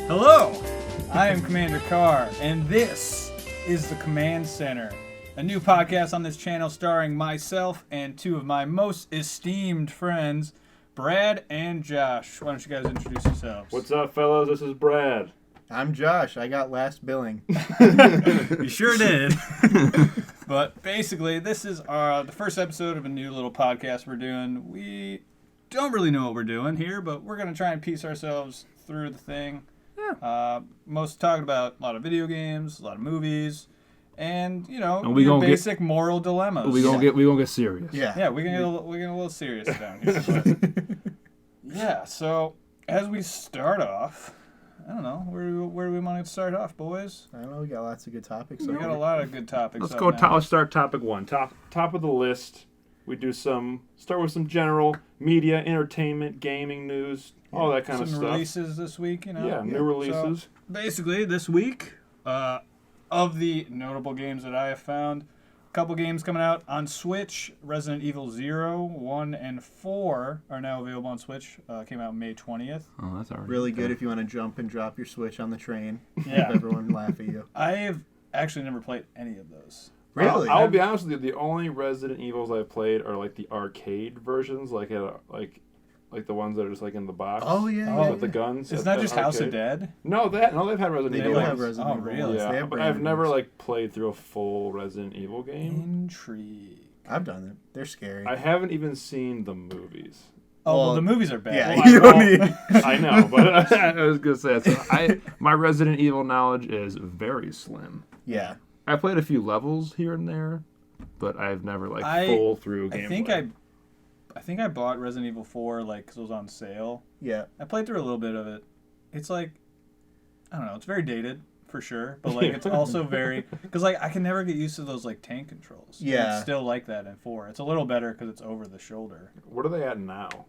Hello, I am CommanderCarr, and this is the Command Center, a new podcast on this channel starring myself and two of my most esteemed friends, Brad and Josh. Why don't you guys introduce yourselves? What's up, fellas? This is Brad. I'm Josh. I got last billing. You sure did. But basically, this is the first episode of a new little podcast we're doing. We don't really know what we're doing here, but we're going to try and piece ourselves through the thing. Yeah. Most talking about a lot of video games, a lot of movies, and your basic moral dilemmas. We gonna get serious. Yeah, we get a little serious down here. But, yeah. So as we start off, I don't know where do we want to start off, boys? I don't know. We got lots of good topics. We got a lot of good topics. Let's go. Let's start topic one. Top of the list. We start with some general media, entertainment, gaming news, all that kind of stuff. Some releases this week, Yeah, new releases. So basically, this week, of the notable games that I have found, a couple games coming out on Switch. Resident Evil 0, 1, and 4 are now available on Switch. Came out May 20th. Oh, that's already really good if you want to jump and drop your Switch on the train. Yeah. Have everyone laugh at you. I have actually never played any of those. Really? I'll be honest with you. The only Resident Evils I've played are like the arcade versions, like the ones that are just like in the box. Oh yeah. With the guns. It's not just House of Dead. No, they've had Resident Evil. They have Resident Evil. Really? Yeah, but I've never played through a full Resident Evil game. Intrigue. I've done it. They're scary. I haven't even seen the movies. Oh, well, the movies are bad. Yeah, Well, you don't need. I know, but I was gonna say my Resident Evil knowledge is very slim. Yeah. I played a few levels here and there, but I've never full through gameplay. I think I bought Resident Evil 4 because it was on sale. Yeah. I played through a little bit of it. It's I don't know. It's very dated for sure, but it's also very because I can never get used to those tank controls. Yeah. It's still like that in 4. It's a little better because it's over the shoulder. What are they at now?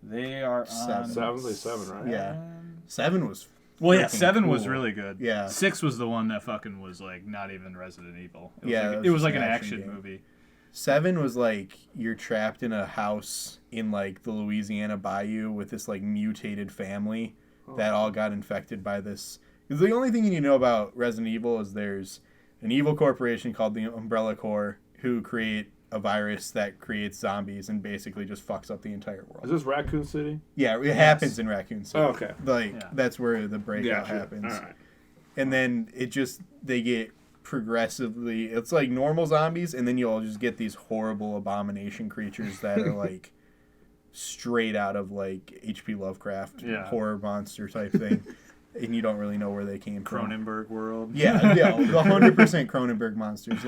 They are on 7, right? Yeah. 7 was. Well, yeah, freaking 7 cool. was really good. Yeah. 6 was the one that fucking was not even Resident Evil. It was just an an action game. movie. 7 was you're trapped in a house in the Louisiana bayou with this mutated family that all got infected by this. The only thing you need to know about Resident Evil is there's an evil corporation called the Umbrella Corps who create a virus that creates zombies and basically just fucks up the entire world. Is this Raccoon City? Yeah, it happens in Raccoon City. Oh, okay. That's where the breakout happens. All right. And then they get progressively, it's like normal zombies, and then you'll just get these horrible abomination creatures that are straight out of H.P. Lovecraft horror monster type thing. And you don't really know where they came from. Cronenberg world. Yeah, 100% Cronenberg monsters.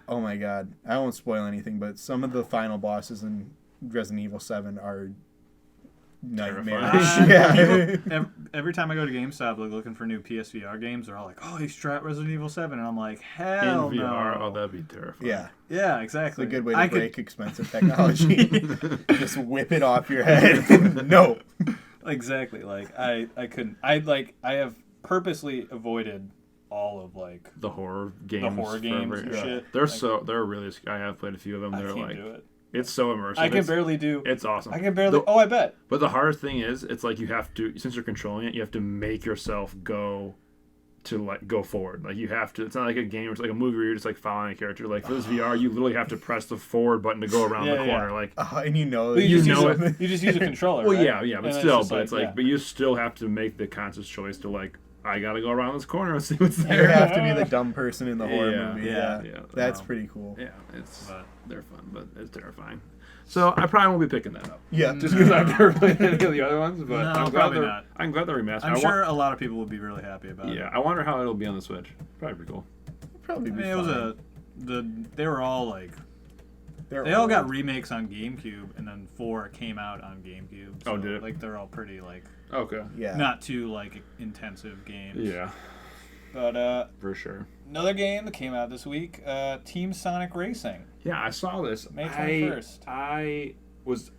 Oh my god. I won't spoil anything, but some of the final bosses in Resident Evil 7 are nightmarish. Yeah. Every time I go to GameStop looking for new PSVR games, they're all like, "Oh, he's trapped Resident Evil 7," and I'm like, "Hell in VR, no!" Oh, that'd be terrifying. Yeah, exactly. it's a good way to break expensive technology. Just whip it off your head. No. Exactly. I couldn't. I have purposely avoided all of the horror games. And shit. They're really. I have played a few of them. They're I can't do it. It's so immersive. I can barely do. It's awesome. I can barely. I bet. But the hardest thing is, it's you have to, since you're controlling it, you have to make yourself go forward. You have to. It's not like a game. It's like a movie where you're just following a character. For this VR, you literally have to press the forward button to go around the corner. And you know it. You just use a controller. Well, right? yeah, but still, but you still have to make the conscious choice to I gotta go around this corner and see what's there. You have to be the dumb person in the horror movie. Yeah. That's pretty cool. Yeah, they're fun, but it's terrifying. So I probably won't be picking that up. Yeah, just because I've never played any of the other ones. But no, I'm probably not. I'm glad they're remastered. I'm sure a lot of people would be really happy about it. Yeah, I wonder how it'll be on the Switch. Probably pretty cool. Probably be fine. It was they were all they all got remakes on GameCube, and then 4 came out on GameCube. So, did it? They're all pretty okay. Yeah. Not too intensive games. Yeah. But for sure. Another game that came out this week, Team Sonic Racing. Yeah, I saw this. May 21st. I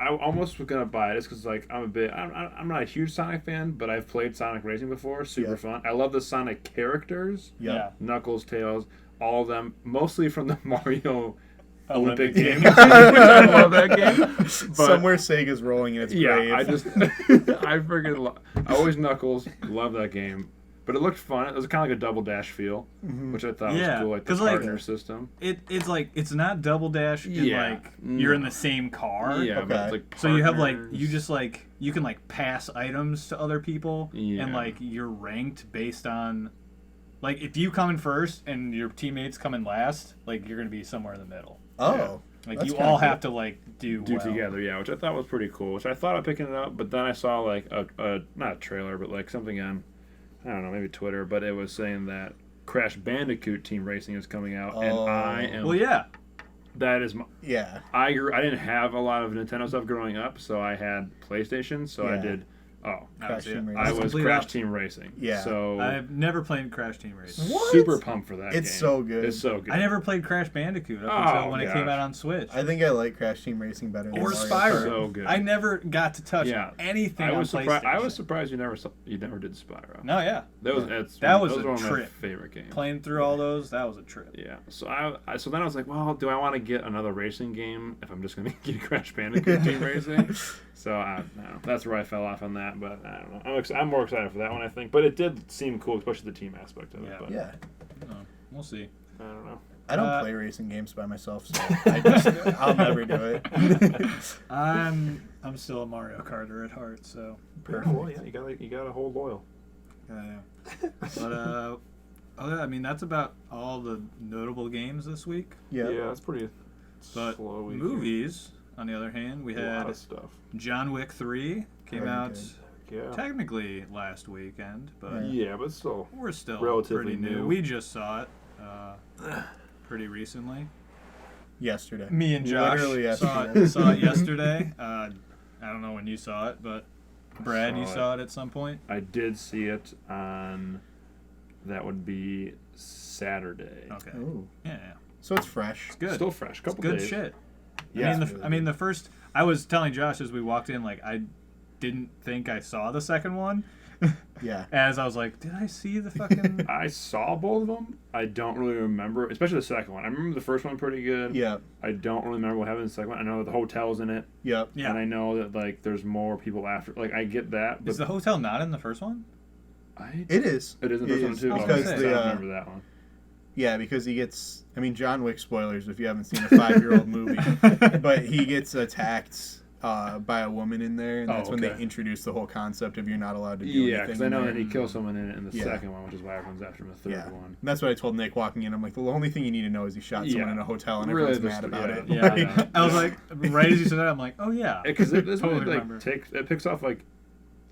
almost was gonna buy this because I'm not a huge Sonic fan, but I've played Sonic Racing before. Super fun. I love the Sonic characters. Yeah. Knuckles, Tails, all of them, mostly from the Mario Olympic game. I love that game. But Somewhere Sega's rolling in its grave. yeah, I freaking I always Knuckles. Love that game. But it looked fun. It was kind of like a Double Dash feel, which I thought was cool, like the partner system. It's like it's not Double Dash. You're in the same car. Yeah, but it's like partners. So you have you can like pass items to other people, and like you're ranked based on like if you come in first and your teammates come in last, like you're gonna be somewhere in the middle. Oh. Yeah. Like you all have to like do well. Together, which I thought was pretty cool. Which I thought of picking it up, but then I saw like a not a trailer, but like something on, I don't know, maybe Twitter, but it was saying that Crash Bandicoot Team Racing is coming out, and I am. Well, yeah. That is my. Yeah. I didn't have a lot of Nintendo stuff growing up, so I had PlayStation, so I did. Oh, Crash Team Racing. I was Crash Team Racing. Yeah. So I've never played Crash Team Racing. What? Super pumped for that game. It's so good. It's so good. I never played Crash Bandicoot up until when it came out on Switch. I think I like Crash Team Racing better than Or Mario Spyro. Kart. So good. I never got to touch anything on PlayStation. I was surprised you never did Spyro. No, yeah. That was a one of my trip. favorite games. Playing through all those, that was a trip. Yeah. So so then I was like, well, do I want to get another racing game if I'm just going to get Crash Bandicoot Team Racing? So I don't know. That's where I fell off on that, but I don't know. I'm more excited for that one, I think. But it did seem cool, especially the team aspect of it. But We'll see. I don't know. I don't play racing games by myself, so I'll never do it. I'm still a Mario Karter at heart, so perfect. Well, yeah, you got to hold loyal. Yeah. But I mean that's about all the notable games this week. Yeah, that's pretty But slow week. Movies, on the other hand, we a lot had of stuff. John Wick 3 came out Yeah. technically last weekend, but but still we're still relatively pretty new. new. We just saw it pretty recently. yesterday. Me and Josh Literally saw yesterday. it yesterday. I don't know when you saw it, but Brad, you saw it at some point? I did see it on, that would be Saturday. Okay. Ooh. Yeah. So it's fresh. It's good. Still fresh. Couple Good days. shit. Yeah. I mean, the first. I was telling Josh as we walked in, like I didn't think I saw the second one. Yeah. As I was like, did I see the fucking? I saw both of them. I don't really remember, especially the second one. I remember the first one pretty good. Yeah. I don't really remember what happened in the second one. I know that the hotel's in it. Yep. Yeah. And I know that like there's more people after. Like I get that. But Is the hotel not in the first one? It is. It is in the first one too. Because I don't remember that one. Yeah, because he gets. I mean, John Wick spoilers if you haven't seen a 5-year-old movie, but he gets attacked by a woman in there, and that's when they introduce the whole concept of you're not allowed to do anything. Yeah, because I know that he kills someone in it in the Yeah. second one, which is why everyone's after him in the third one. And that's what I told Nick walking in. I'm like, the only thing you need to know is he shot someone in a hotel, and Really everyone's mad about it. Yeah. I know. I was like, right as you said that, I'm like, oh yeah. Because it Totally it picks off like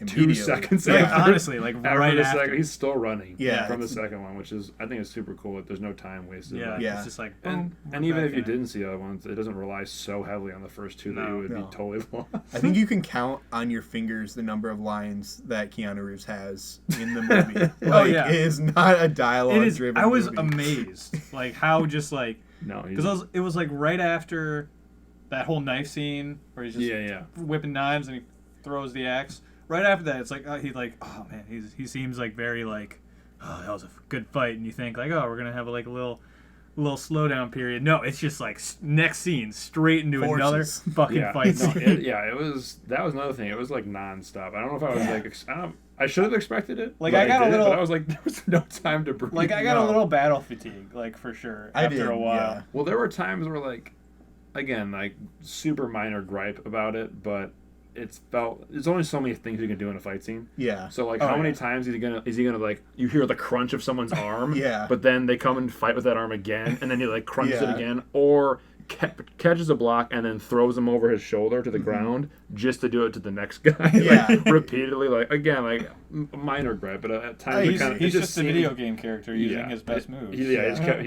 2 Immediately. seconds Like, after. honestly, like right the after. second, he's still running. Yeah, from the it's- second one, which is I think is super cool. That there's no time wasted. Yeah, Like, Yeah. it's just like boom. And we're even back if you in it. didn't see the other ones, it doesn't rely so heavily on the first two that you would No. be totally lost. I think you can count on your fingers the number of lines that Keanu Reeves has in the movie. Like, yeah. it is not a dialogue It is. driven I was movie. amazed, like how just like No, because it was like right after that whole knife scene where he's just whipping knives and he throws the axe. Right after that, it's like he's like, oh man, he seems like very like, oh, that was a good fight, and you think like, oh, we're gonna have like a little slowdown period. No, it's just like next scene straight into another fucking fight scene. It was that was another thing. It was like nonstop. I don't know if I was like I should have expected it. Like but I got a little. But I was like, there was no time to breathe. Like I got a little battle fatigue, like for sure. After a while. Yeah. Well, there were times where like, again, like super minor gripe about it, but it's felt there's only so many things you can do in a fight scene. Yeah. So like, how many times is he gonna like you hear the crunch of someone's arm? Yeah. But then they come and fight with that arm again, and then he like crunches it again, or catches a block and then throws him over his shoulder to the ground just to do it to the next guy. Yeah. Like, repeatedly, like again, like minor gripe, but at times He's just a video game character using his best moves. He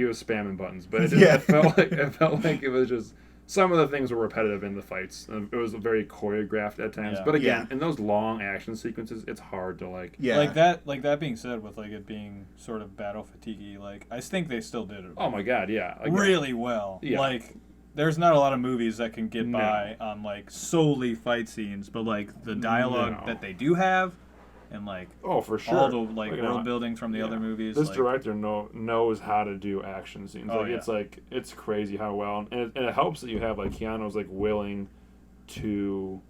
was spamming buttons, but it felt like it was just. Some of the things were repetitive in the fights. It was very choreographed at times. Yeah. But again, in those long action sequences, it's hard to like... Yeah. Like that being said, with like it being sort of battle fatiguey, like I think they still did it. Oh my god, yeah. Like, really well. Yeah. Like there's not a lot of movies that can get by on like solely fight scenes, but like the dialogue that they do have and like for sure. all the like you world know, building from the other movies. This like, director knows how to do action scenes. Oh, It's crazy how well, and it helps that you have like Keanu's like willing to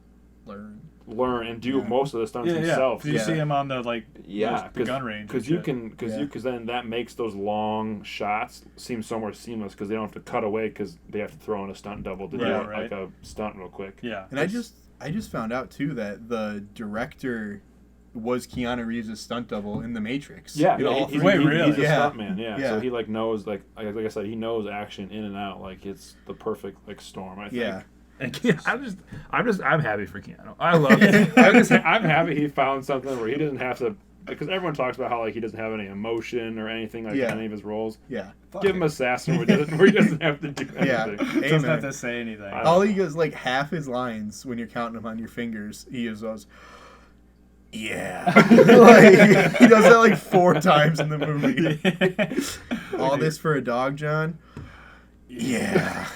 learn and do most of the stunts himself. You see him on the like the gun range because then that makes those long shots seem so more seamless because they don't have to cut away because they have to throw in a stunt double to do like a stunt real quick. Yeah, and I just found out too that the director was Keanu Reeves' stunt double in The Matrix. Yeah, really? He's a stuntman. Yeah, so he like knows like I said, he knows action in and out. Like it's the perfect like storm. I think. Yeah. And I'm happy for Keanu. I love it. I'm happy he found something where he doesn't have to, because everyone talks about how like he doesn't have any emotion or anything like any of his roles. Yeah. Give him assassin where he doesn't have to do anything. Yeah. doesn't have to say anything. All he goes like half his lines when you're counting them on your fingers. He is those. Yeah. Like, he does that like 4 times in the movie. All this for a dog, John? Yeah.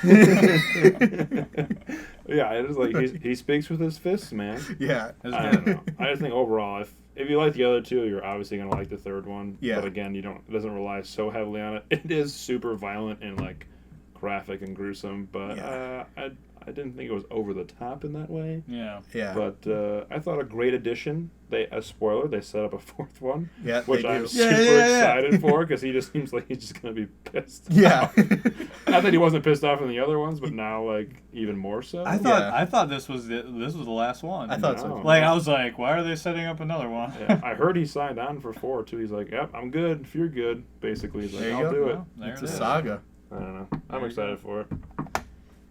Yeah, it is like he speaks with his fists, man. Yeah. I don't know. I just think overall, if you like the other two, you're obviously gonna like the third one. Yeah. But again, it doesn't rely so heavily on it. It is super violent and like graphic and gruesome, but I didn't think it was over the top in that way. Yeah. Yeah. But I thought a great addition. A spoiler, they set up a 4th one. Yeah. Which I'm super excited for because he just seems like he's just gonna be pissed. Yeah. Not that he wasn't pissed off in the other ones, but now like even more so. I thought this was the last one. I thought so. Like I was like, why are they setting up another one? Yeah, I heard he signed on for 4 too. He's like, "Yep, I'm good. If you're good," basically. He's like, "I'll do it." Well, It's a saga. I don't know. I'm excited for it.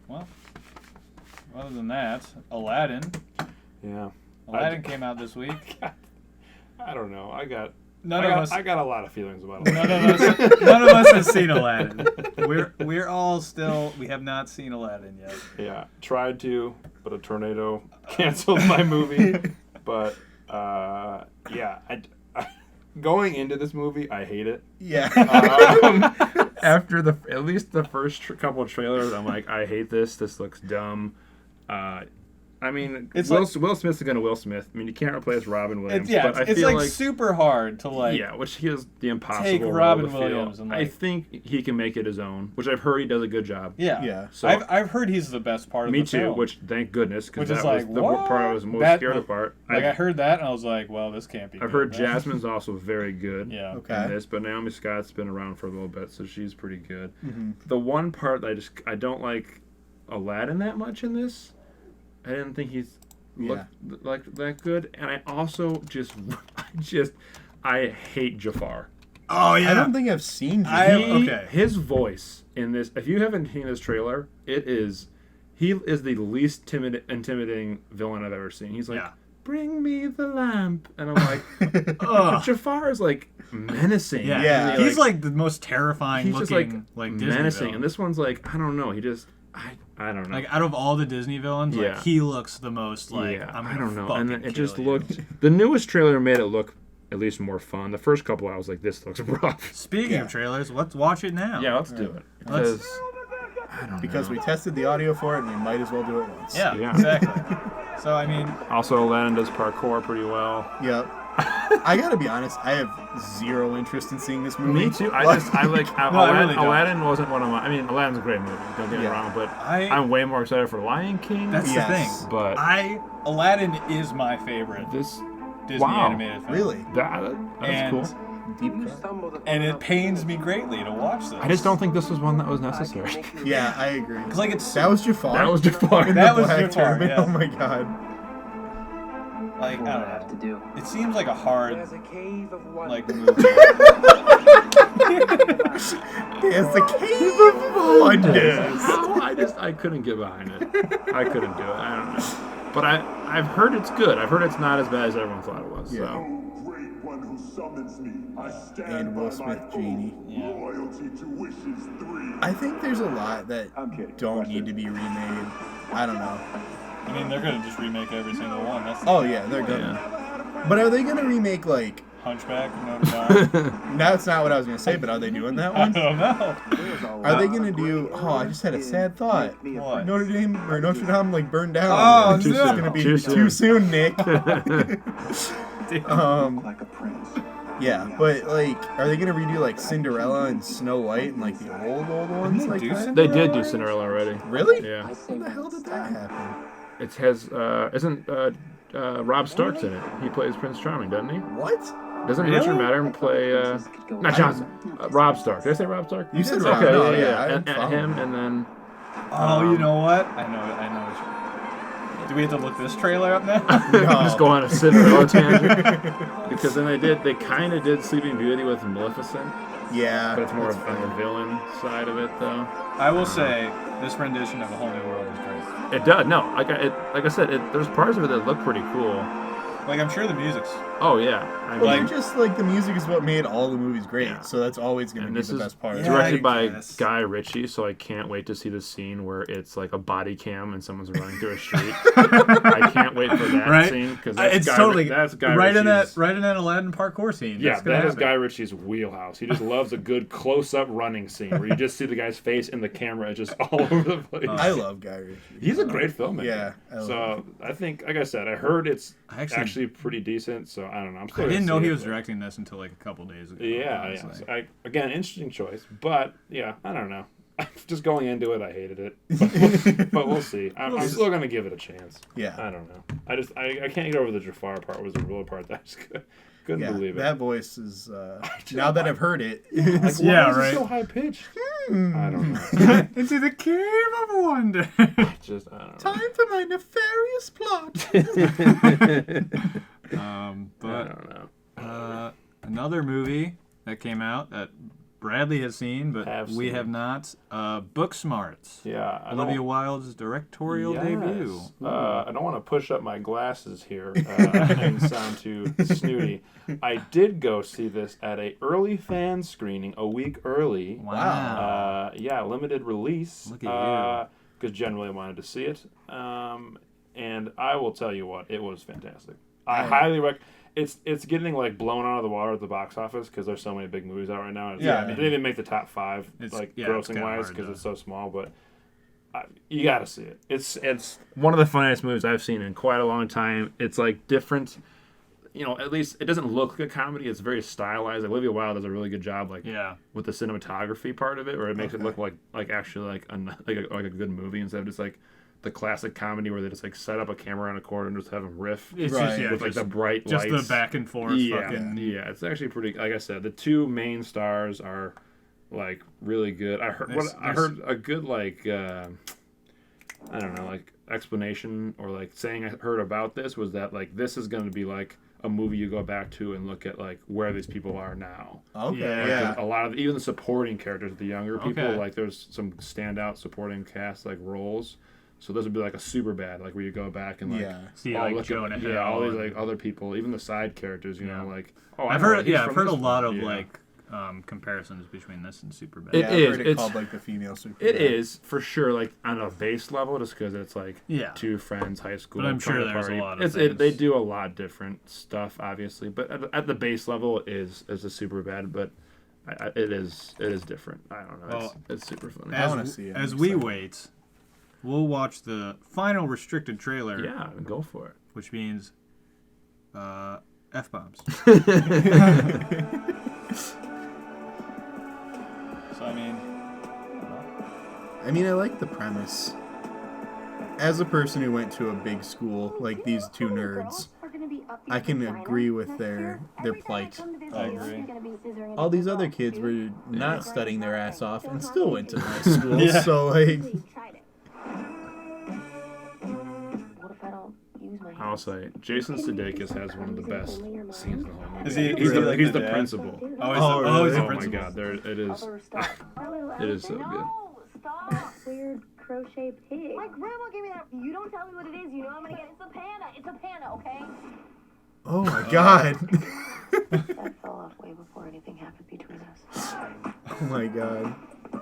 Well, other than that, Aladdin. Yeah. Aladdin came out this week. I don't know. I got a lot of feelings about it. None of us have seen Aladdin. We're all still. We have not seen Aladdin yet. Yeah, tried to, but a tornado canceled my movie. But yeah, going into this movie, I hate it. Yeah. After at least the first couple of trailers, I'm like, I hate this. This looks dumb. I mean, Will Smith's gonna Will Smith. I mean, you can't replace Robin Williams. But I feel like super hard to like. Yeah, which he is the impossible take role Robin to Williams fill. and like, I think he can make it his own, which I've heard he does a good job. Yeah, yeah. So I've heard he's the best part of the film. Me too. Which thank goodness, because that was was the part I was most scared apart. Like I heard that and I was like, well, this can't be. I've heard Jasmine's also very good. Yeah. Okay. In this, but Naomi Scott's been around for a little bit, so she's pretty good. Mm-hmm. The one part that I don't like Aladdin that much in this. I didn't think he's looked like that good, and I also I hate Jafar. Oh yeah, I don't think I've seen Jafar. His voice in this. If you haven't seen this trailer, he is the least intimidating villain I've ever seen. He's like, bring me the lamp, and I'm like, Jafar is like menacing. Yeah, he's like the most terrifying. He's looking, just like Disney menacing, villain. And this one's like, I don't know. He just. I don't know. Like out of all the Disney villains, like he looks the most like I don't know. And then it just looked. The newest trailer made it look at least more fun. The first couple, I was like, this looks rough. Speaking of trailers, let's watch it now. Yeah, let's do it. Because I don't know. We tested the audio for it, and we might as well do it once. Yeah. Exactly. So I mean, also Aladdin does parkour pretty well. Yep. I gotta be honest, I have zero interest in seeing this movie. Me too. Aladdin wasn't one of my. I mean, Aladdin's a great movie. Don't get me wrong, but I'm way more excited for Lion King. That's the thing. But Aladdin is my favorite. Disney animated film. Really? That's cool. Deep cut. And it pains me greatly to watch this. I just don't think this was one that was necessary. Yeah, I agree. Because like that was Jafar. That was Jafar. That was Jafar. Yeah. Oh my god. Like I don't have to do. It seems like a hard like movie. There's a cave of wonders. I couldn't get behind it. I couldn't do it. I don't know. But I've heard it's good. I've heard it's not as bad as everyone thought it was. Yeah. So. And Will Smith Genie. Yeah. I think there's a lot that don't need to be remade. I don't know. I mean, they're gonna just remake every single one. They're gonna. But are they gonna remake like Hunchback of Notre Dame? That's not what I was gonna say. But are they doing that one? I don't know. Are they gonna do? Oh, I just had a sad thought. What? Notre Dame like burned down. Oh, it's gonna be too soon, Nick. Like a prince. Yeah, but like, are they gonna redo like Cinderella and Snow White and like the old ones like that? They did do Cinderella already. Really? Yeah. When the hell did that happen? It has isn't Rob Stark's in it? He plays Prince Charming, doesn't he? What? Doesn't Richard Madden play not Johnson? Rob Stark. Did I say Rob Stark? You said okay. Rob. No, Yeah. I'm And him, and then. Oh, you know what? I know. Do we have to look this trailer up now? Just go on a Cinderella tangent. Because then they kind of did Sleeping Beauty with Maleficent. Yeah. But it's more of on the villain side of it, though. I will say, this rendition of A Whole New World is great. It does. No, like I said, there's parts of it that look pretty cool. Like, I'm sure the music's... Oh, yeah. I Well, mean, they're just like the music is what made all the movies great, Yeah. so that's always going to be this the is best part. directed by guess. Guy Ritchie, so I can't wait to see the scene where it's like a body cam and someone's running through a street. I can't wait for that Right? scene because It's totally that's Guy right Ritchie's. in that Aladdin parkour scene. Yeah, That's gonna that is happen. Guy Ritchie's wheelhouse. He just loves a good close-up running scene where you just see the guy's face and the camera is just all over the place. I love Guy Ritchie. He's a great filmmaker. Yeah, I love So I think, like I said, I heard it's I actually pretty decent. So I don't know. I'm still I didn't know gonna see he it, was but- directing this until like a couple days ago. Yeah. honestly. So again, interesting choice, but yeah, I don't know. Just going into it, I hated it, but we'll see. I'm still gonna give it a chance. Yeah. I don't know. I can't get over the Jafar part. Was the real part that I just couldn't Yeah, believe it. that voice is. Now that I've heard it, Like, why Yeah, is right. it so high pitched? I don't know. Into the cave of wonder. Just I don't know. time for my nefarious plot. I But don't know. another movie that came out that Bradley has seen, but we have not. Booksmart. Yeah, Olivia Wilde's directorial debut. I don't want to push up my glasses here and sound too snooty. I did go see this at a early fan screening, a week early. Wow. Yeah, limited release. Look at you. Because generally I wanted to see it. And I will tell you what, it was fantastic. I highly recommend. It's getting like blown out of the water at the box office because there's so many big movies out right now. It didn't even make the top 5 grossing wise because it's so small. But you got to see it. It's one of the funniest movies I've seen in quite a long time. It's like different. At least it doesn't look like a comedy. It's very stylized. Like, Olivia Wilde does a really good job, with the cinematography part of it, where it makes it look like actually like a good movie instead of just like the classic comedy where they just like set up a camera on a corner and just have them riff. It's with like the bright lights. Just the back and forth. Yeah, it's actually pretty. Like I said, the two main stars are like really good. I heard a good like I don't know, like explanation or like saying I heard about this was that like this is going to be like a movie you go back to and look at like where these people are now. Okay, Yeah. A lot of even the supporting characters, the younger people, Okay. like there's some standout supporting cast like roles. So this would be like a super bad, like where you go back and like See, like look Jonah at Hill all these and- like other people, even the side characters, you know, like I've heard a lot of like comparisons between this and Superbad. It I've is. heard It's called like the female super. It is for sure, like on a base level, just because it's like Yeah. two friends, high school. But I'm sure trying to there's a party. lot of things. They do a lot different stuff, obviously, but at the base level is a super bad, but it is different. I don't know. Well, it's super funny. I wanna see it. As I'm we excited. wait, we'll watch the final restricted trailer. Yeah, go for it. Which means F-bombs. So, I mean, I like the premise. As a person who went to a big school like these two nerds, I can agree with their plight. I agree. All these other kids were not studying their ass off and still went to nice schools, Yeah. so like... I'll say Jason Sudeikis has one of the best scenes in the whole movie. Is he He's like the the dad? principal. Oh, he's Oh, the, really? he's the Oh my principal. god, it is. It is so good. Stop. Weird crochet pig. My grandma gave me that. You don't tell me what it is. You know I'm gonna get. It's a panda. It's a panda. Okay. Oh my god. That fell off way before anything happened between us. Oh my god.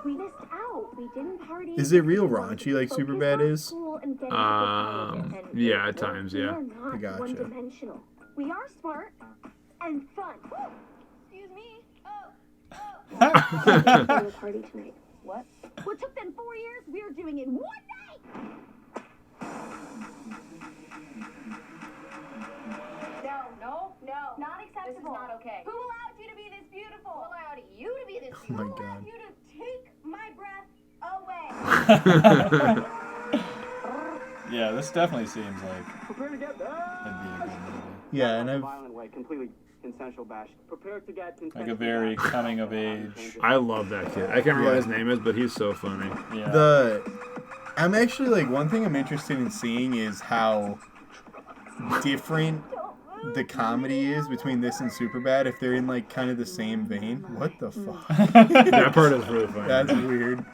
We missed out. We didn't party. Is it real raunchy like Superbad is? Yeah, at times, yeah. I gotcha. One-dimensional. We are smart and fun. Excuse me. We're a party tonight. What? What took them 4 years? We're doing it one night. No. Okay. Who allowed you to be this beautiful? Who allowed you to be this Oh beautiful? my Who allowed God. you to take my breath away? Yeah, this definitely seems like Prepare to get it'd be a good movie. Yeah, and in a I've violent way, completely consensual bash. Prepare to get Like a very coming of age. I love that kid. I can't remember what his name is, but he's so funny. Yeah. I'm actually like one thing I'm interested in seeing is how different the comedy is between this and Superbad if they're in like kind of the same vein. What the fuck? That part is really funny. That's weird.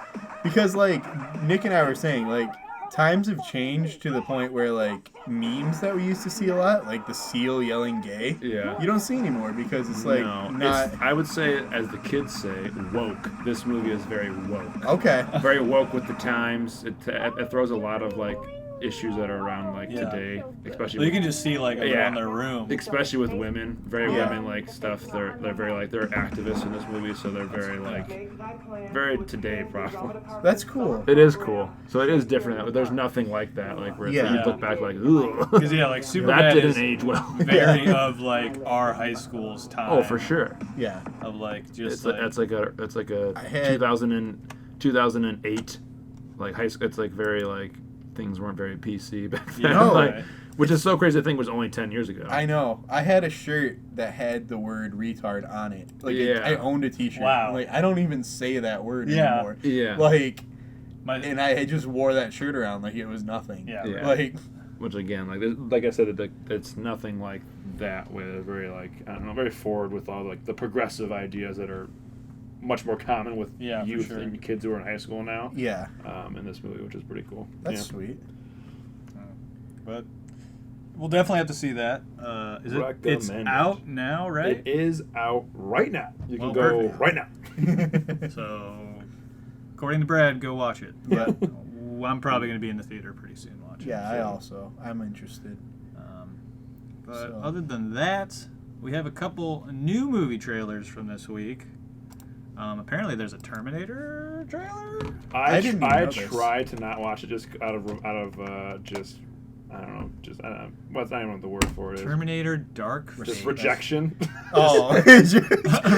Because like Nick and I were saying, like times have changed to the point where like memes that we used to see a lot, like the seal yelling gay, Yeah. you don't see anymore because it's like not I would say, as the kids say, woke. This movie is very woke. okay. Very woke with the times. It throws a lot of like issues that are around like Yeah. today, especially Well, you with, can just see like around their room. especially with women. Very Yeah. women like stuff. They're very like they're activists in this movie, so they're very like very today problems. That's cool. It is cool. So it is different. There's nothing like that. Like where it's like, Yeah. you look back like, ugh. Because yeah, like That Superbad didn't is age well. very of like our high school's time. Oh, for sure. Yeah. Of like just It's like a I had- 2008 like high school. It's like very like things weren't very PC back then. Yeah, like, right. which is so crazy. I think was only 10 years ago. I know. I had a shirt that had the word retard on it. Like Yeah. I owned a t-shirt. Wow. Like I don't even say that word Yeah. anymore. Yeah. Like My, and I just wore that shirt around like it was nothing. yeah. Yeah. Like Which again, like I said, it's nothing like that. With very like I don't know, very forward with all like the progressive ideas that are much more common with Yeah, for youth sure. and kids who are in high school now. yeah. In this movie, which is pretty cool. That's Yeah. sweet. But we'll definitely have to see that. Is it? It's Recommended. out now, right? It is out right now. You can Well, go perfect. right now. So, according to Brad, go watch it. Yeah. I'm probably going to be in the theater pretty soon watching. Yeah, it. I'm interested. But So- other than that, we have a couple new movie trailers from this week. Apparently, there's a Terminator trailer. I didn't even I know this. tried to not watch it just out of just I don't know, just what's not even what the word for it is. Terminator Dark Just Fate. rejection. Oh.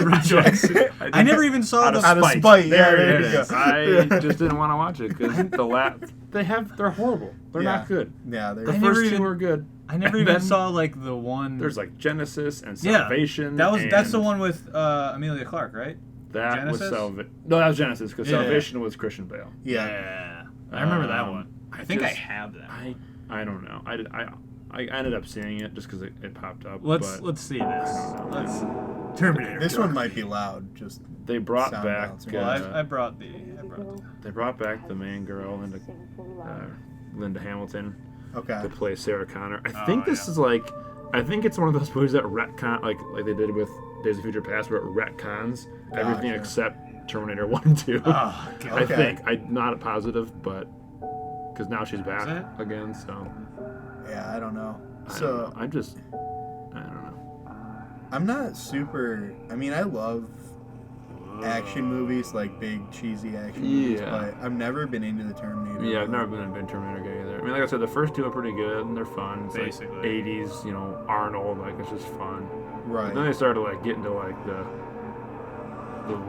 Rejection. I never even saw the. Out of spite. Yeah, There there it you is. go. I just didn't want to watch it because they're horrible. They're Yeah. not good. Yeah, The they're I never first even- two were good. I never And even then saw like the one. There's like Genesis and Yeah, Salvation. that's the and one with Amelia Clarke, right? That Genesis? was Salvation. No, that was Genesis because Yeah. Salvation was Christian Bale. yeah. I remember that Um, one. I think I just- have that. I don't know. I ended up seeing it just because it popped up. Let's but see this. know. Let's Terminator. This one might be loud. Just they brought sound back. bouncing. Well, Uh, I brought the. they brought back the main girl, Linda Hamilton, okay. to play Sarah Connor. I Oh, think this yeah. is like. I think it's one of those movies that retcon like they did with Days of Future Past, where it retcons everything Gotcha. except Terminator 1 and 2. Oh God. I Okay. think. I'm not positive, but because now she's back it? again, so Yeah, I don't know. I don't So know. I don't know. I'm not super. I mean, I love action movies, like big cheesy action movies, Yeah. but I've never been into the Terminator. Yeah, I've never been a big Terminator guy either. I mean, like I said, the first two are pretty good and they're fun. It's Basically. like 80s, Arnold, like it's just fun. Right. But then they started like getting to like the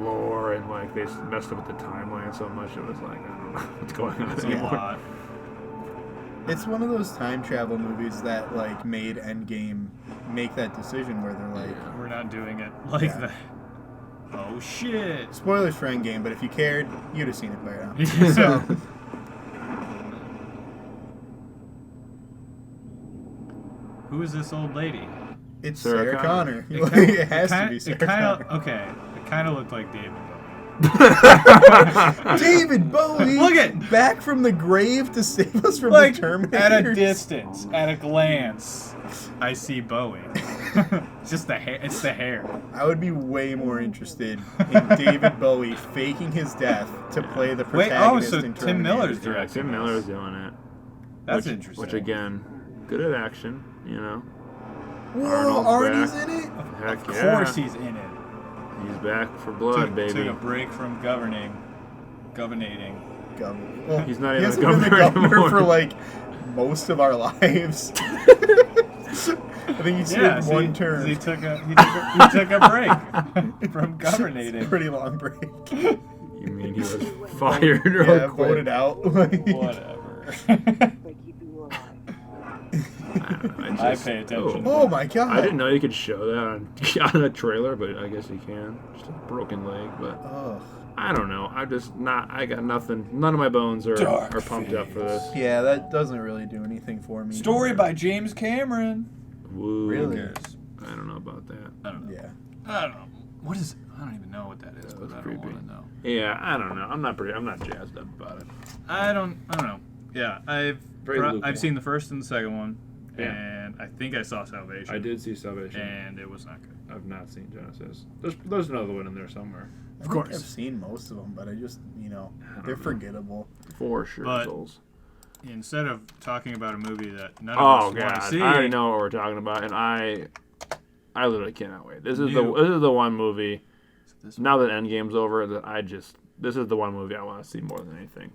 lore and like they messed up with the timeline so much. It was like I don't know what's going on It's a anymore. lot. It's one of those time travel movies that like made Endgame make that decision where they're like, We're not doing it like Yeah. that. Oh shit. spoilers for Endgame, but if you cared, you'd have seen it by now. So, Who is this old lady? it's Sarah Sarah Connor. Connor. It has to be Sarah Connor. Okay. It kind of looked like David. David Bowie, Look at- back from the grave to save us from Like the Terminator. at a distance, at a glance, I see Bowie. It's just the hair. It's the hair. I would be way more interested in David Bowie faking his death to play the Wait, protagonist so in Tim Terminator. Miller's Yeah, directing. Tim Miller's doing it. That's which, interesting. Which again, good at action, Whoa, Arnold's Arnie's back. in it? Heck Of yeah. course he's in it. He's back for blood, baby. Took a break from governating. Governor. Well, He's not he even hasn't a been the governor governor anymore. for like most of our lives. I think he Yeah, served see, one term. He took a break from governating. Pretty long break. You mean he was fired or Yeah, quit? voted out. Whatever. I pay attention. Oh my god. I didn't know you could show that on a trailer, but I guess you can. Just a broken leg, but Ugh. I don't know. I'm just not. I got nothing. None of my bones are pumped up for this. Yeah, that doesn't really do anything for me. Story by James Cameron. Woo. Really? I don't know about that. I don't know. Yeah. I don't know. What is it? I don't even know what that is, That but was I don't creepy. want to know. Yeah, I don't know. I'm not jazzed up about it. I don't know. Yeah, Very lukewarm. I've seen the first and the second one, Yeah. and I think I saw Salvation. I did see Salvation. and it was not good. I've not seen Genesis. There's another one in there somewhere. Of course. I've seen most of them, but I just, they're forgettable. For sure. But- souls. Instead of talking about a movie that none of us Oh want to god, see, I already know what we're talking about, and I literally cannot wait. This is the one movie. Now that Endgame's over, this is the one movie I want to see more than anything.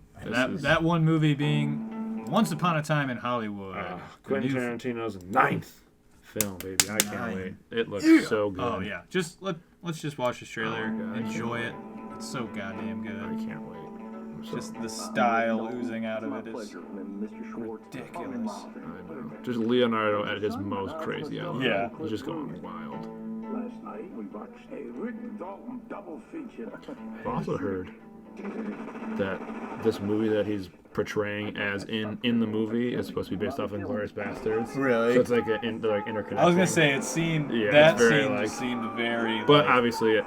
that one movie being Once Upon a Time in Hollywood. The Quentin new- Tarantino's 9th film, baby. I can't 9. wait. It looks so good. Oh yeah, let's just watch this trailer, Oh, God, I enjoy it. It's so goddamn I good. can't wait. I'm so- Just the style oozing out of it is Mr. Schwartz. ridiculous. I know. Just Leonardo at his most crazy element. Yeah. He's just going wild. Last night we watched a Rick Dalton double feature. I've also heard that this movie that he's portraying as in the movie is supposed to be based off Inglourious Bastards. Really? So it's like they're like interconnected. I was gonna say it seemed Yeah, that it's very, scene like- seemed very But like, obviously,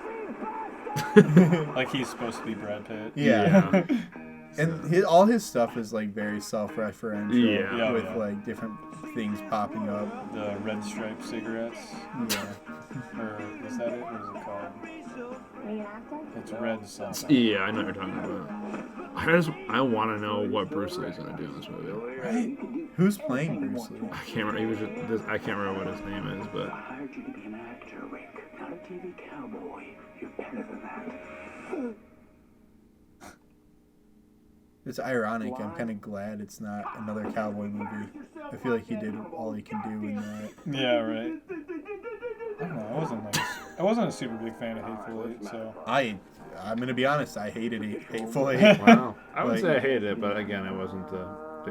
like he's supposed to be Brad Pitt. Yeah. And all his stuff is like very self-referential. Yeah. Yeah, with yeah. like different things popping up. The red striped cigarettes, Yeah. or is that it? What is it called? Are you an actor? It's red something. yeah, I know what you're talking about. I want to know what Bruce Lee's gonna do in this movie. Right? Who's playing Bruce Lee? I can't remember. He was I can't remember what his name is, but I hired you to be an actor, Rick, not a TV cowboy. You're better than that. It's ironic. I'm kind of glad it's not another cowboy movie. I feel like he did all he can do in that. Yeah, right. I don't know. I wasn't a super big fan of Hateful Eight, so I'm gonna be honest. I hated it. Hateful Eight. wow. I would Like- say I hated it, but again, it wasn't.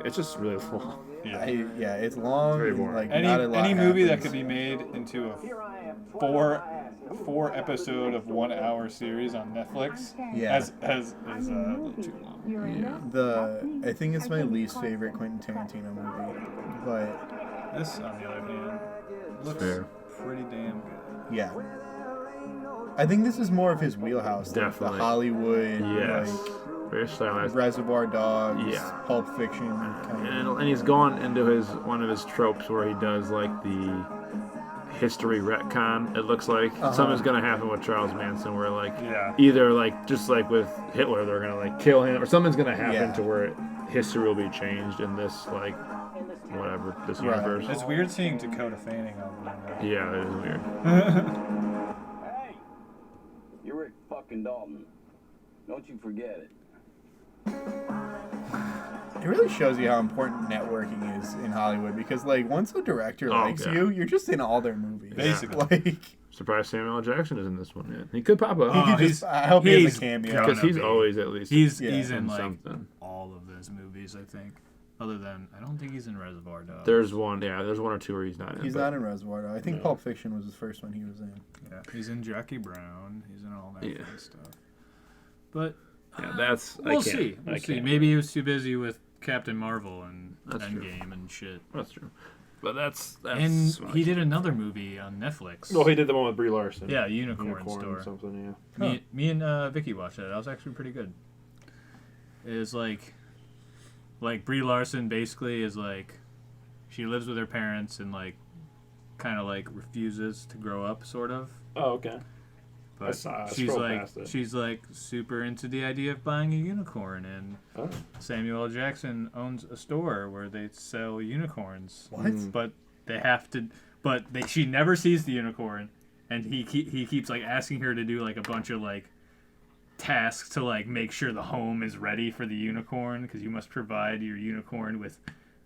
It's just really long. yeah. Yeah, it's long. Very and, boring. like, Any not a lot movie that happens. could be made into a four episode of 1 hour series on Netflix Yeah. is a little too long. You're in Yeah. it? I think it's my least favorite Quentin Tarantino movie, but This, on the other hand, looks Fair. pretty damn good. yeah. I think this is more of his wheelhouse. Like Definitely. the Hollywood, Yes. Very like stylized. Reservoir Dogs, Yeah. Pulp Fiction kind of. And he's gone into one of his tropes where he does like the history retcon. It looks like something's gonna happen with Charles Manson, where like Yeah. either like just like with Hitler, they're gonna like kill him, or something's gonna happen Yeah. to where history will be changed in this like whatever this Right. universe. It's weird seeing Dakota Fanning on there. Yeah, it is weird. Hey, you're Rick fucking Dalton. Don't you forget it. It really shows you how important networking is in Hollywood because, like, once a director likes yeah. you, you're just in all their movies. Basically. Like, Surprised Samuel L. Jackson isn't in this one yet. He could pop up. Oh, he just, I hope he has he's a cameo. gonna because he's be. always at least He's Yeah. in in like something. all of his movies, I think. Other than I don't think he's in Reservoir Dogs. There's one or two where he's not in. He's but not in Reservoir Dogs. I think No. Pulp Fiction was the first one he was in. Yeah, he's in Jackie Brown. He's in all that Yeah. fun stuff. But Yeah, that's I we'll can't- see. I We'll see. can't. Maybe he was too busy with Captain Marvel and That's true. Endgame and shit. That's true. But that's And what he I- did another movie on Netflix. Well, he did the one with Brie Larson. Yeah, Unicorn Or Store. something. Yeah. Me and Vicky watched that. That was actually pretty good. It was like Brie Larson basically is like, she lives with her parents and like, kind of like refuses to grow up, sort of. Oh, okay. I But saw- I she's scrolled like past it. she's like super into the idea of buying a unicorn, and Oh. Samuel L. Jackson owns a store where they sell unicorns. What? But they have to. She never sees the unicorn, and he keeps like asking her to do like a bunch of like tasks to like make sure the home is ready for the unicorn, because you must provide your unicorn with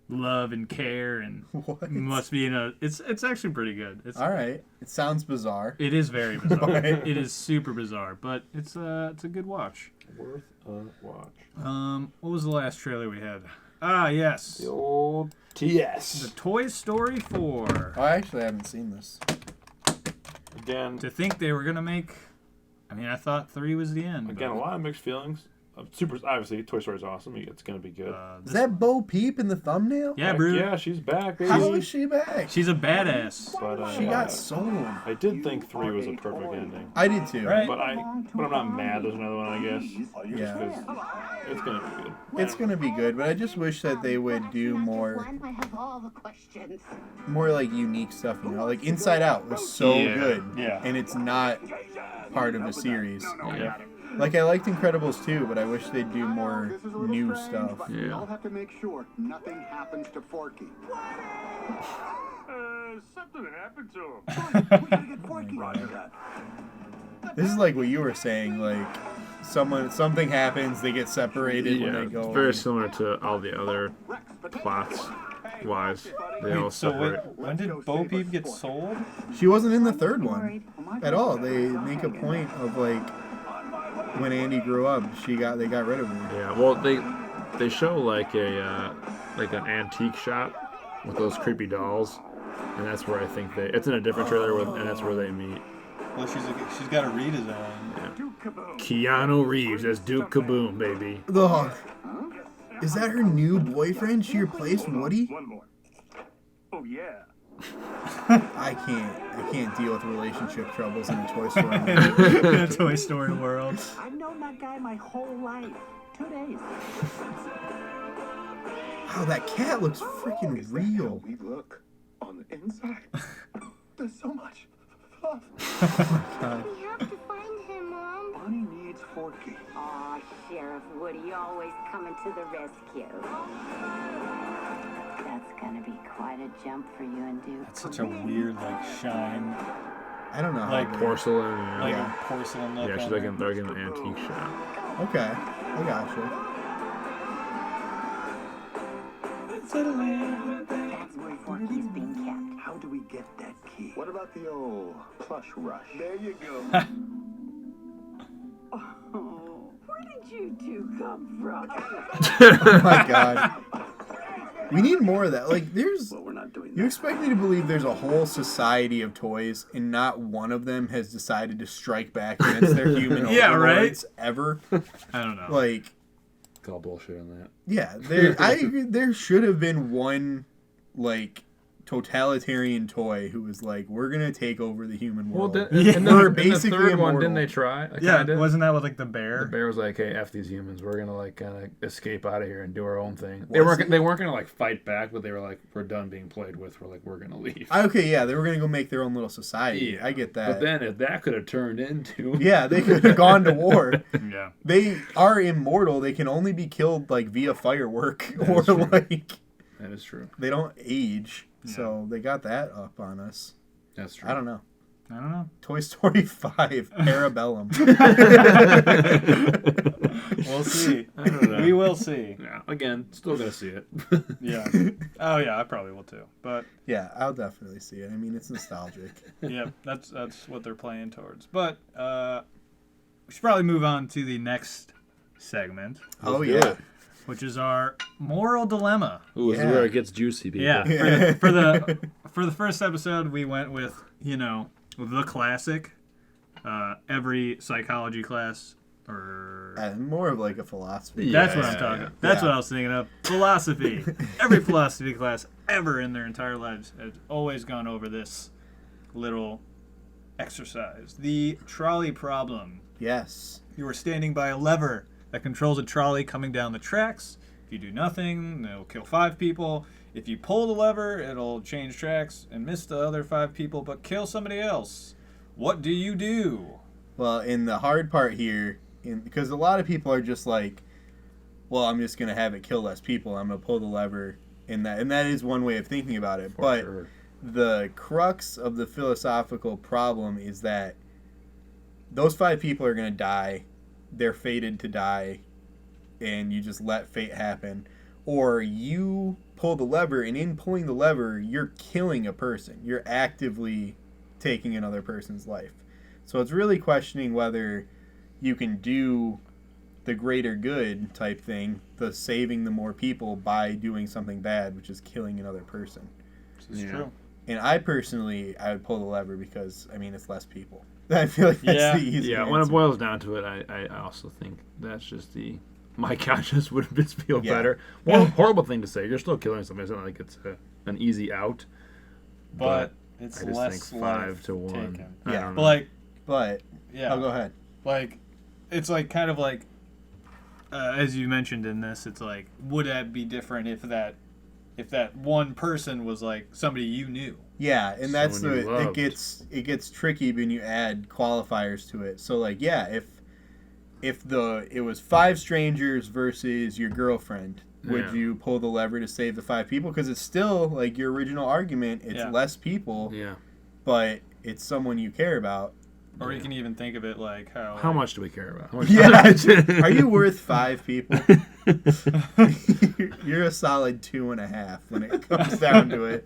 love and care and What? must be in a. It's actually pretty good. It's All right. It sounds bizarre. It is very bizarre. Right. It is super bizarre, but it's a good watch. Worth a watch. What was the last trailer we had? Ah, yes. The old TS. The Toy Story 4. Oh, I actually haven't seen this. Again, To think they were gonna make. I mean, I thought 3 was the end. a lot of mixed feelings. Super, obviously, Toy Story's awesome. It's gonna be good. Is that Bo Peep in the thumbnail? Yeah, Heck bro. yeah, she's back, baby. How is she back? She's a badass. But She got sold. I did think 3 was a perfect ending. I did too. Right. But I'm not mad. There's another one, I guess. Yeah. Because it's gonna be good. It's gonna be good, but I just wish that they would do more I have all the questions. like unique stuff, you know? Like Inside Out was so Yeah. good. Yeah. And it's not part of a series. Yeah. Like I liked Incredibles 2, but I wish they'd do more new stuff. We all Yeah. have to make sure nothing happens to Forky. Something happened to him. We gotta get Forky. Roger that. This is like what you were saying, like something happens, they get separated when Yeah, they go. it's very similar to all the other plots wise. They all So separate. when did Bo Peep get sold? She wasn't in the third one at all. They make a point of like when Andy grew up, they got rid of her. Yeah, well, they show like an antique shop with those creepy dolls, and that's where I think it's in a different trailer, and that's where they meet. Well, she's got a redesign. Keanu Reeves as Duke Kaboom, baby. Ugh. Is that her new boyfriend? She replaced Woody? One more. Oh, yeah. I can't deal with relationship troubles in a Toy Story movie. The Toy Story world. I've known that guy my whole life. 2 days. Wow, that cat looks freaking real. We look on the inside. There's so much fluff. God. We have to find him, Mom. Bonnie needs Forky. Aw, Sheriff Woody always coming to the rescue. That's gonna be quite a jump for you and Duke. That's such a weird, like, shine, I don't know. how Like they- Porcelain. Yeah, like Yeah. a porcelain look. yeah, she's on like her. in an antique shop. Okay, I gotcha. That's where Forky's being kept. How do we get that key? What about the old plush rush? There you go. Oh, where did you two come from? Oh my God. We need more of that. Like, Well, we're not doing you that. expect me to believe there's a whole society of toys and not one of them has decided to strike back against their human Yeah, right? overlords ever? I don't know. Like, It's all bullshit on that. yeah, I agree, there should have been one, like, totalitarian toy who was like, we're going to take over the human world. in We're the basically third one, immortal. didn't they try? yeah, Kinda. wasn't that with like the bear? The bear was like, "Hey, f these humans. We're gonna like kind of escape out of here and do our own thing." Was They weren't gonna like fight back, but they were like, "We're done being played with. We're gonna leave." Okay, yeah, they were going to go make their own little society. Yeah. I get that. But then if that could have turned into Yeah, they could have gone to war. Yeah. They are immortal. They can only be killed like via firework or That's true. like that is true. they don't age. So they got that up on us. That's true. I don't know. I don't know. Toy Story 5 Parabellum. We'll see. I don't know. We will see. Yeah. Again, still gonna see it. Yeah. Oh yeah, I probably will too. But Yeah, I'll definitely see it. I mean, it's nostalgic. yeah, that's what they're playing towards. But we should probably move on to the next segment, Oh do yeah. it. which is our moral dilemma. Ooh, this is Yeah. where it gets juicy, people. Yeah. For the first episode, we went with the classic. Every psychology class or More of like a philosophy. that's what I'm Yeah, talking. yeah. That's Yeah. what I was thinking of. Philosophy. Every philosophy class ever in their entire lives has always gone over this little exercise. The trolley problem. Yes. You are standing by a lever that controls a trolley coming down the tracks. If you do nothing, it'll kill 5 people. If you pull the lever, it'll change tracks and miss the other 5 people, but kill somebody else. What do you do? Well, in the hard part here, because a lot of people are just like, well, I'm just gonna have it kill less people. I'm gonna pull the lever, and that is one way of thinking about it. But Sure. the crux of the philosophical problem is that those 5 people are gonna die. They're fated to die, and you just let fate happen. or you pull the lever, and in pulling the lever, you're killing a person. You're actively taking another person's life. So it's really questioning whether you can do the greater good type thing, the saving the more people by doing something bad, which is killing another person. This is true. And I would pull the lever because, I mean, it's less people. I feel like that's the easy answer. When it boils down to it, I also think that's just my conscience would just feel better. Well, horrible thing to say. You're still killing somebody. It's not like it's an easy out. But it's I just less think 5 to 1. taken. I don't But know. like, But, yeah. go ahead. Like, it's like kind of like, as you mentioned in this, it's like, would that be different if that one person was like somebody you knew? Yeah, and that's Someone you loved. it gets tricky when you add qualifiers to it. So like, yeah, if it was 5 strangers versus your girlfriend, would you pull the lever to save the 5 people? Because it's still like your original argument. It's less people, but it's someone you care about. Or you can even think of it like how much do we care about? Are you worth 5 people? You're a solid 2.5 when it comes down to it.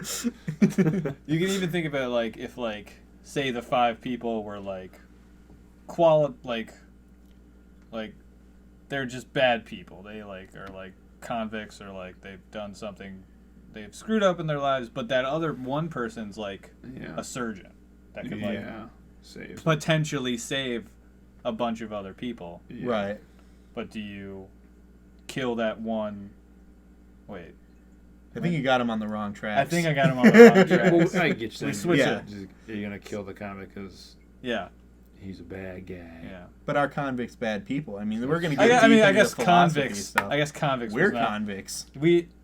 You can even think of it like if like say the 5 people were like like they're just bad people. They like are like convicts or like they've done something, they've screwed up in their lives, but that other one person's like a surgeon that could like potentially save a bunch of other people. Right. But do you kill that one? Wait. I think you got him on the wrong track. I think I got him on the wrong tracks. I get you saying. We switch it. Are you going to kill the convict because he's a bad guy? Yeah. But are convicts bad people? I mean, we're going to I get deep into guess the philosophy convicts. stuff. I guess convicts. We're was not, convicts.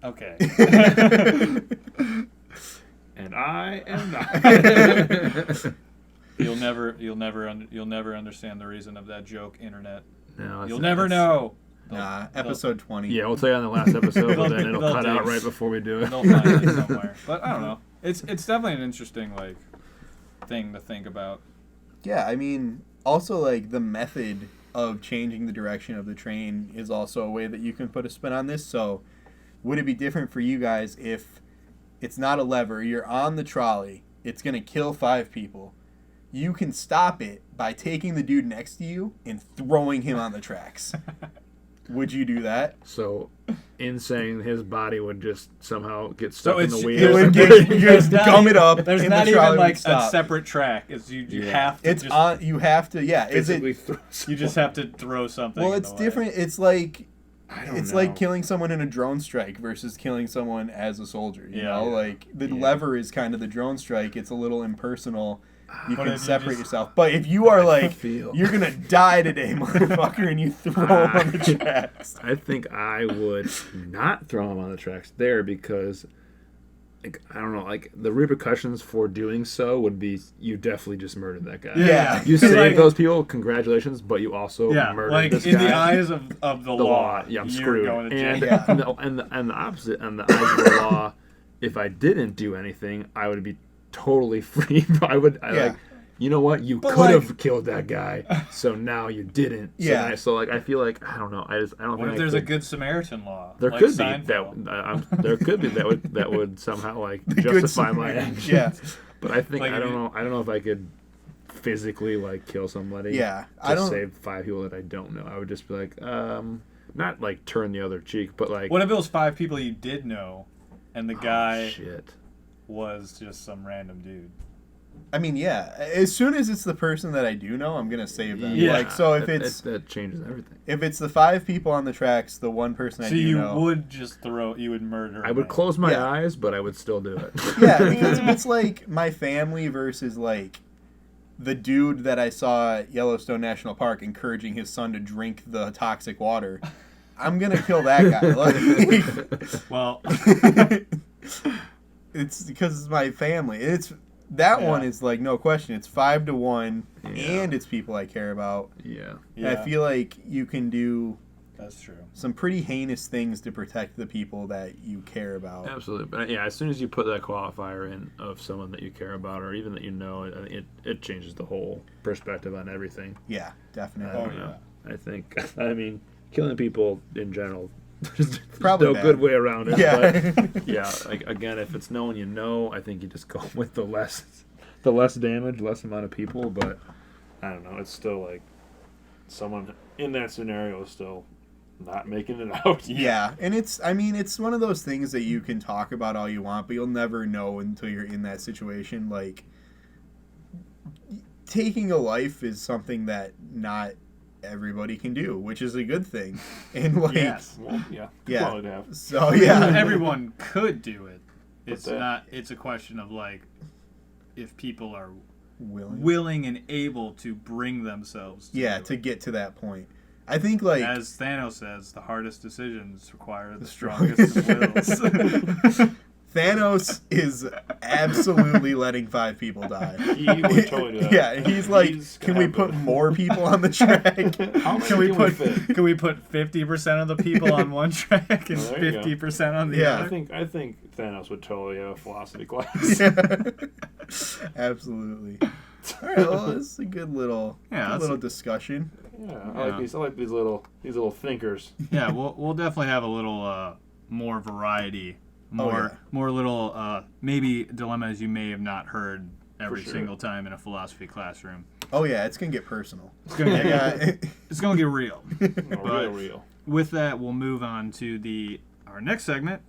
Okay. And I am not. You'll never understand the reason of that joke, internet. No, You'll never know. Nah, episode 20. Yeah, we'll tell you on the last episode, but then it'll they'll cut out dig. right before we do it. They'll find it somewhere. But I don't know. It's definitely an interesting like thing to think about. Yeah, I mean, also like the method of changing the direction of the train is also a way that you can put a spin on this. So, would it be different for you guys if it's not a lever, you're on the trolley, it's going to kill 5 people. You can stop it by taking the dude next to you and throwing him on the tracks. Would you do that? So, in saying his body would just somehow get stuck in the It wheels. would get, you just gum it up. There's and not the even trolley like would a stop. separate track. It's you have to. It's just, on. You have to. Yeah. Is it? You just have to throw something. Well, in it's the way. different. It's like. It's like killing someone in a drone strike versus killing someone as a soldier. You know, like the lever is kind of the drone strike. It's a little impersonal. You can separate yourself. But if you are like, you're going to die today, motherfucker, and you throw him on the tracks. I think I would not throw him on the tracks there because, like, I don't know, like the repercussions for doing so would be you definitely just murdered that guy. Yeah. You saved those people, congratulations, but you also murdered like this in guy. the eyes of the law. Yeah, I'm you're screwed. Going to and, jail. and the opposite, in the eyes of the law, if I didn't do anything, I would be totally free. Like, you know what? You could have killed that guy, so now you didn't. So like, I feel like I don't know. I don't. What think if there's a good Samaritan law? There like could Seinfeld? be that. There could be that would somehow like justify my actions. Yeah. But I think Like, I don't know. I don't know if I could physically like kill somebody. Yeah, To save 5 people that I don't know. I would just be like, not like turn the other cheek, but like. What if it was 5 people you did know, and the guy shit. was just some random dude? I mean, yeah. As soon as it's the person that I do know, I'm gonna save them. Yeah. Like, so if it's that changes everything. if it's the 5 people on the tracks, the one person I So do you know. would just you would murder. I would close my eyes, but I would still do it. Yeah, because if it's like my family versus like the dude that I saw at Yellowstone National Park encouraging his son to drink the toxic water, I'm gonna kill that guy. Like, well, it's because it's my family. One is like no question. It's 5 to 1, and it's people I care about. Yeah. And I feel like you can do. That's true. Some pretty heinous things to protect the people that you care about. Absolutely, but yeah, as soon as you put that qualifier in of someone that you care about, or even that you know, it changes the whole perspective on everything. Yeah, definitely. I don't know. I think, I mean, killing people in general There's Probably no bad. good way around it. Yeah. But yeah, like, again, if it's known, you know, I think you just go with the less damage, less amount of people. But I don't know. It's still like someone in that scenario is still not making it out. Yeah, and it's one of those things that you can talk about all you want, but you'll never know until you're in that situation. Like, taking a life is something that not everybody can do, which is a good thing. And like, Yes. Well, yeah. Yeah. Probably have. so yeah, Everyone could do it. It's that- not. It's a question of like, if people are willing. willing and able to bring themselves. To Yeah, do to it. get to that point. I think like As Thanos says, the hardest decisions require the strongest strongest of wills. Thanos is absolutely letting 5 people die. He would totally do that. Yeah, he's like, He's can gonna we put have more people on the track? How many Can we can we put? fit? Can we put 50% of the people on one track and Oh, there you go. 50% on the Yeah. other? I think Thanos would totally have a philosophy class. Yeah. Absolutely. All right, well, this is a good little, discussion. Yeah, I like these little thinkers. Yeah, we'll definitely have a little more variety, more little maybe dilemmas you may have not heard every sure. single time in a philosophy classroom. Oh yeah, it's gonna get personal. It's gonna get, it's gonna get real. Real. With that, we'll move on to our next segment,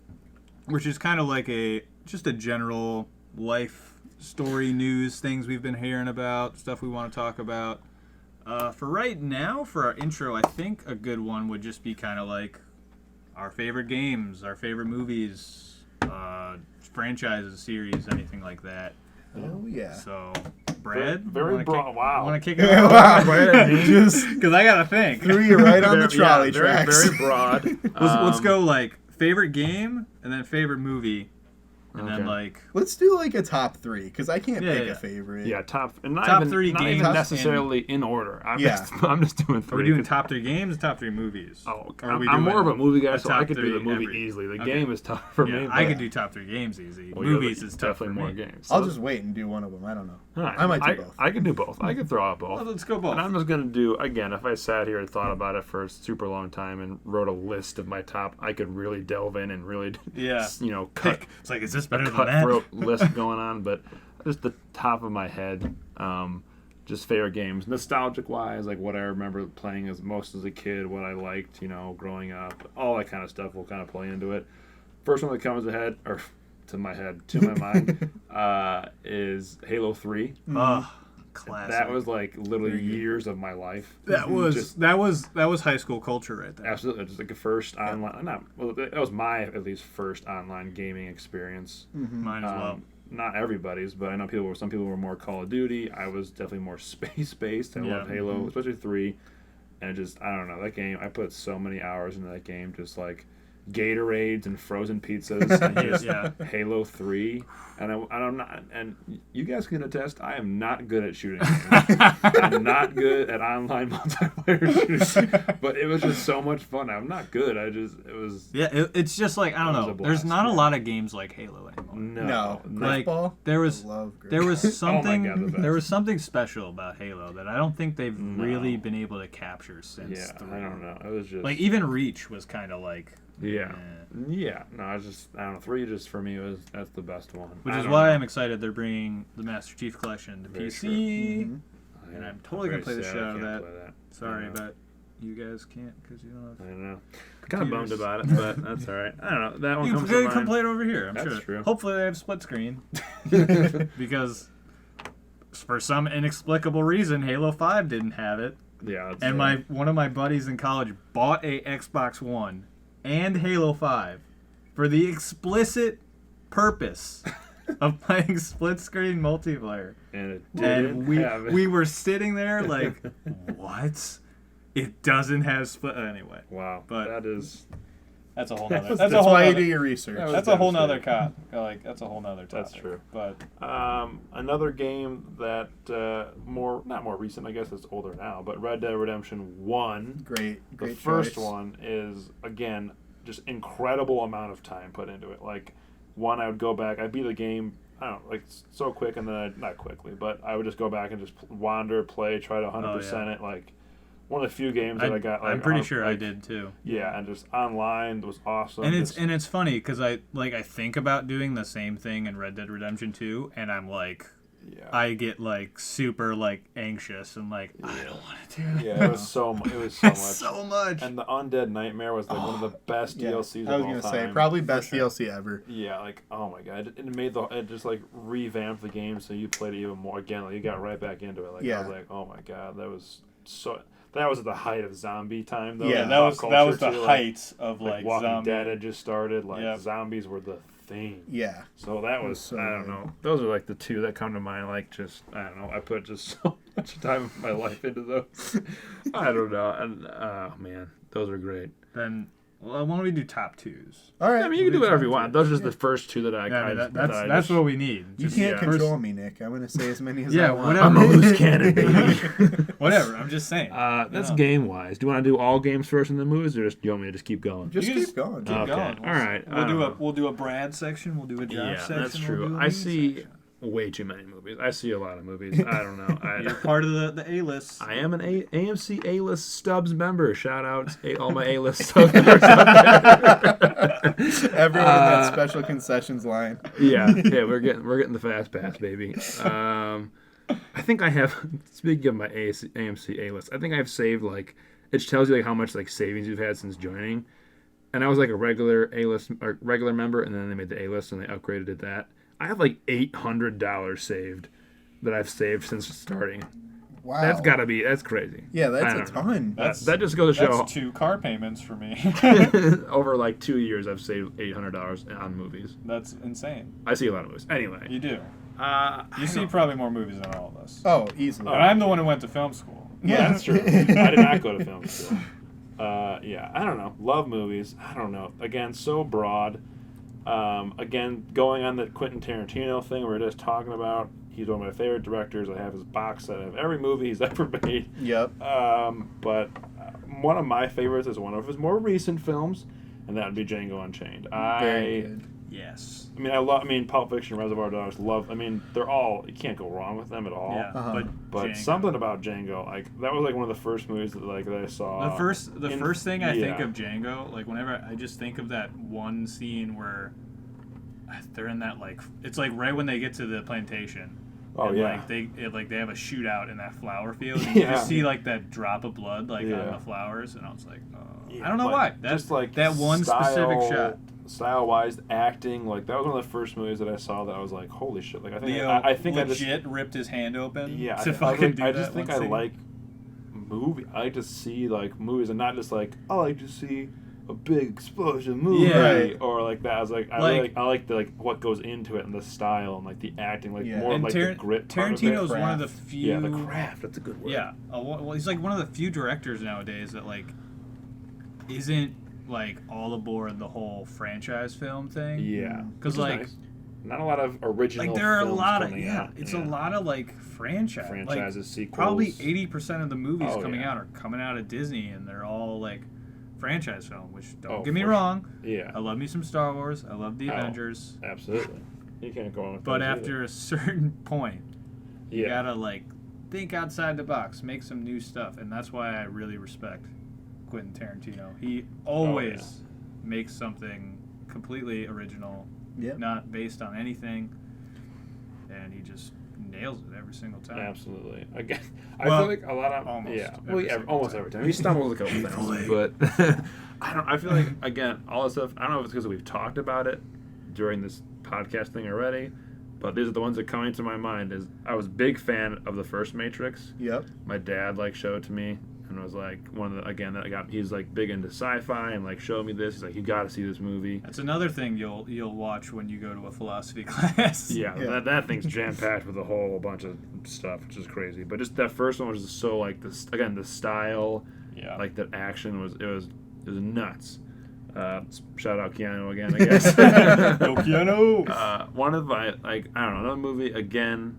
which is kind of like just a general life story news, things we've been hearing about, stuff we want to talk about. For right now, for our intro, I think a good one would just be kind of like our favorite games, our favorite movies, franchises, series, anything like that. Oh yeah. So, Brad, Very broad. Wow. Want to kick it off? Wow. Just Because I gotta think. threw you right on the trolley very, tracks. very broad. Let's go like favorite game and then favorite movie, and then Okay. like Let's do like a top 3 because I can't Yeah, pick yeah. a favorite. Yeah, top Top 3 not games even necessarily in order. I'm just doing 3. are we doing top 3 games, top 3 movies? Oh, Or are we I'm more of doing a movie guy, a so I top could do the 3 movie every- easily. The Okay. game is tough for Yeah, me. I but- could do top 3 games easy. well, Movies yeah, is tough definitely for more me. games. I'll So- just wait and do one of them. I don't know. all right. I might do both. I could do both. I could throw out both. Well, let's go both. And I'm just gonna do again. If I sat here and thought about it for a super long time and wrote a list of my top, I could really delve in and really, Yeah. cut It's like, is this better than that? cutthroat list going on. But just the top of my head, just favorite games, nostalgic wise, like what I remember playing as a kid, what I liked, growing up, all that kind of stuff will kind of play into it. First one that comes to my mind, is Halo 3. Oh, classic. That was like literally years of my life. that was just- that was high school culture right there. Absolutely, just like a first online. That was my at least first online gaming experience. Mine as well. Not everybody's, but I know some people were more Call of Duty. I was definitely more space based. I loved Halo, especially 3, and just I don't know that game. I put so many hours into that game, just like Gatorades and frozen pizzas, and just Halo 3. And I'm not, and you guys can attest, I am not good at shooting games. I'm not good at online multiplayer shooting, but it was just so much fun. I'm not good. It was. Yeah, it's just like, I don't It was know. a There's blast, not a yeah. lot of games like Halo anymore. No. Like, Griffball? there was I love Griffball. there was something God, the best. there was something special about Halo that I don't think they've No. really been able to capture since. Yeah, 3. I don't know. It was just Like even Reach was kind of like, yeah. No, I don't know. 3 just for me that's the best one. which I is don't why know. I'm excited they're bringing the Master Chief Collection to Very PC. true. And I'm totally gonna play the very shit sad out of I can't that. play that. Sorry, I know. but you guys can't because you don't have. I know. Kind of bummed computers. about it, but that's all right. I don't know. That one You comes can to come mind. play it over here. I'm That's sure. true. Hopefully they have split screen because for some inexplicable reason Halo 5 didn't have it. Yeah. That's And one of my buddies in college bought a Xbox One and Halo 5 for the explicit purpose of playing split screen multiplayer. and it didn't And have it. we were sitting there like, what? It doesn't have split anyway. Wow. but- that is. That's a whole nother. That's why you do your research. That was That's a whole nother devastating. that's a whole nother topic. That's true. But Another game that not more recent, I guess it's older now, but Red Dead Redemption 1. Great The first choice. one is, again, just incredible amount of time put into it. Like, one, I would go back, I'd beat the game, I don't know, like, so quick, and then not quickly, but I would just go back and just wander, play, try to 100% it, like, one of the few games that I got. Like, I'm pretty sure I did too. Yeah, and just online was awesome. And it's funny because I think about doing the same thing in Red Dead Redemption 2, and I'm like, I get like super like anxious and like I don't want to do that. Yeah, it was so much. So much. And the Undead Nightmare was like one of the best DLCs of all time. I was gonna say probably best DLC ever. Yeah, like oh my god, it just like revamped the game so you played it even more again. Like you got right back into it. Like I was like, oh my god, that was at the height of zombie time though. Yeah, that was the height of like Walking zombie. Dead had just started. Like zombies were the thing. Yeah. So that was so I don't know. Those are like the two that come to mind. Like just I don't know. I put just so much time of my life into those. I don't know. And oh man, those are great. Then why don't we do top twos? All right. I mean, you can do whatever you want. Those are just the first two that that's what we need. You can't control me, Nick. I'm gonna say as many as I want. Whatever. I'm a loose cannon, baby. Whatever. I'm just saying. That's game wise. Do you want to do all games first and then movies, or just you want me to just keep going? Just keep going. Keep going. All right. We'll do a Brad section. We'll do a Josh section. Yeah, that's true. I see way too many movies. I see a lot of movies. I don't know. You're part of the A-list. I am an AMC A-list Stubs member. Shout out all my A-list Stubs members out there. Everyone in that special concessions line. Yeah, we're getting the fast pass, baby. I think I have. Speaking of my AMC A-list, I think I've saved like it tells you like how much like savings you've had since joining. And I was like a regular A-list or regular member, and then they made the A-list and they upgraded it that. I have like $800 saved that I've saved since starting. Wow. That's crazy. Yeah, that's a ton. That just goes to show. That's 2 car payments for me. Over like 2 years, I've saved $800 on movies. That's insane. I see a lot of movies. Anyway. You do. You see probably more movies than all of us. Oh, easily. And I'm the one who went to film school. Yeah, that's true. I did not go to film school. Yeah, I don't know. Love movies. I don't know. Again, so broad. Again, going on the Quentin Tarantino thing we were just talking about, he's one of my favorite directors. I have his box set of every movie he's ever made. Yep. But one of my favorites is one of his more recent films, and that would be Django Unchained. Very good. Yes. I mean, Pulp Fiction, Reservoir Dogs, they're all, you can't go wrong with them at all. Yeah, but something about Django, like, that was like one of the first movies that I saw. The first thing I think of Django, like, whenever I just think of that one scene where they're in that, like, it's like right when they get to the plantation. Oh, and, yeah. Like, they have a shootout in that flower field. And you just see, like, that drop of blood, like, on the flowers. And I was like, I don't know why. That's just, like, that one specific shot. Style-wise, acting, like, that was one of the first movies that I saw that I was like, holy shit. Like, I think legit ripped his hand open to fucking do that. I just think I like I like to see, like, movies and not just, like, I like to see a big explosion movie. Yeah. Or like that. I was like, I like the, like, what goes into it and the style and, like, the acting, like, more of, like, the grit part of it. Tarantino's one of the few... Yeah, the craft. That's a good word. Yeah. Well, he's, like, one of the few directors nowadays that, like, isn't... like all aboard the whole franchise film thing. Yeah, because like nice. Not a lot of original. Like there are a lot of it's a lot of like franchises, like, sequels. Probably 80% of the movies coming out are coming out of Disney, and they're all like franchise film. Which don't get me wrong. Yeah, I love me some Star Wars. I love the Avengers. Absolutely, you can't go on with. But after a certain point, you gotta like think outside the box, make some new stuff, and that's why I really respect Quentin Tarantino. He always makes something completely original, not based on anything, and he just nails it every single time. Absolutely. Again, I feel like a lot of almost every time he stumbles a couple things, but I feel like again all this stuff. I don't know if it's because we've talked about it during this podcast thing already, but these are the ones that come into my mind. Is I was a big fan of the first Matrix. Yep. My dad like showed it to me. And was like one of the he's like big into sci-fi and like showed me this. He's like, you got to see this movie. That's another thing you'll watch when you go to a philosophy class. Yeah. That thing's jam packed with a whole bunch of stuff, which is crazy. But just that first one was just so like this again the style, like the action was nuts. Shout out Keanu again, I guess. Yo, Keanu. One of my I don't know another movie again.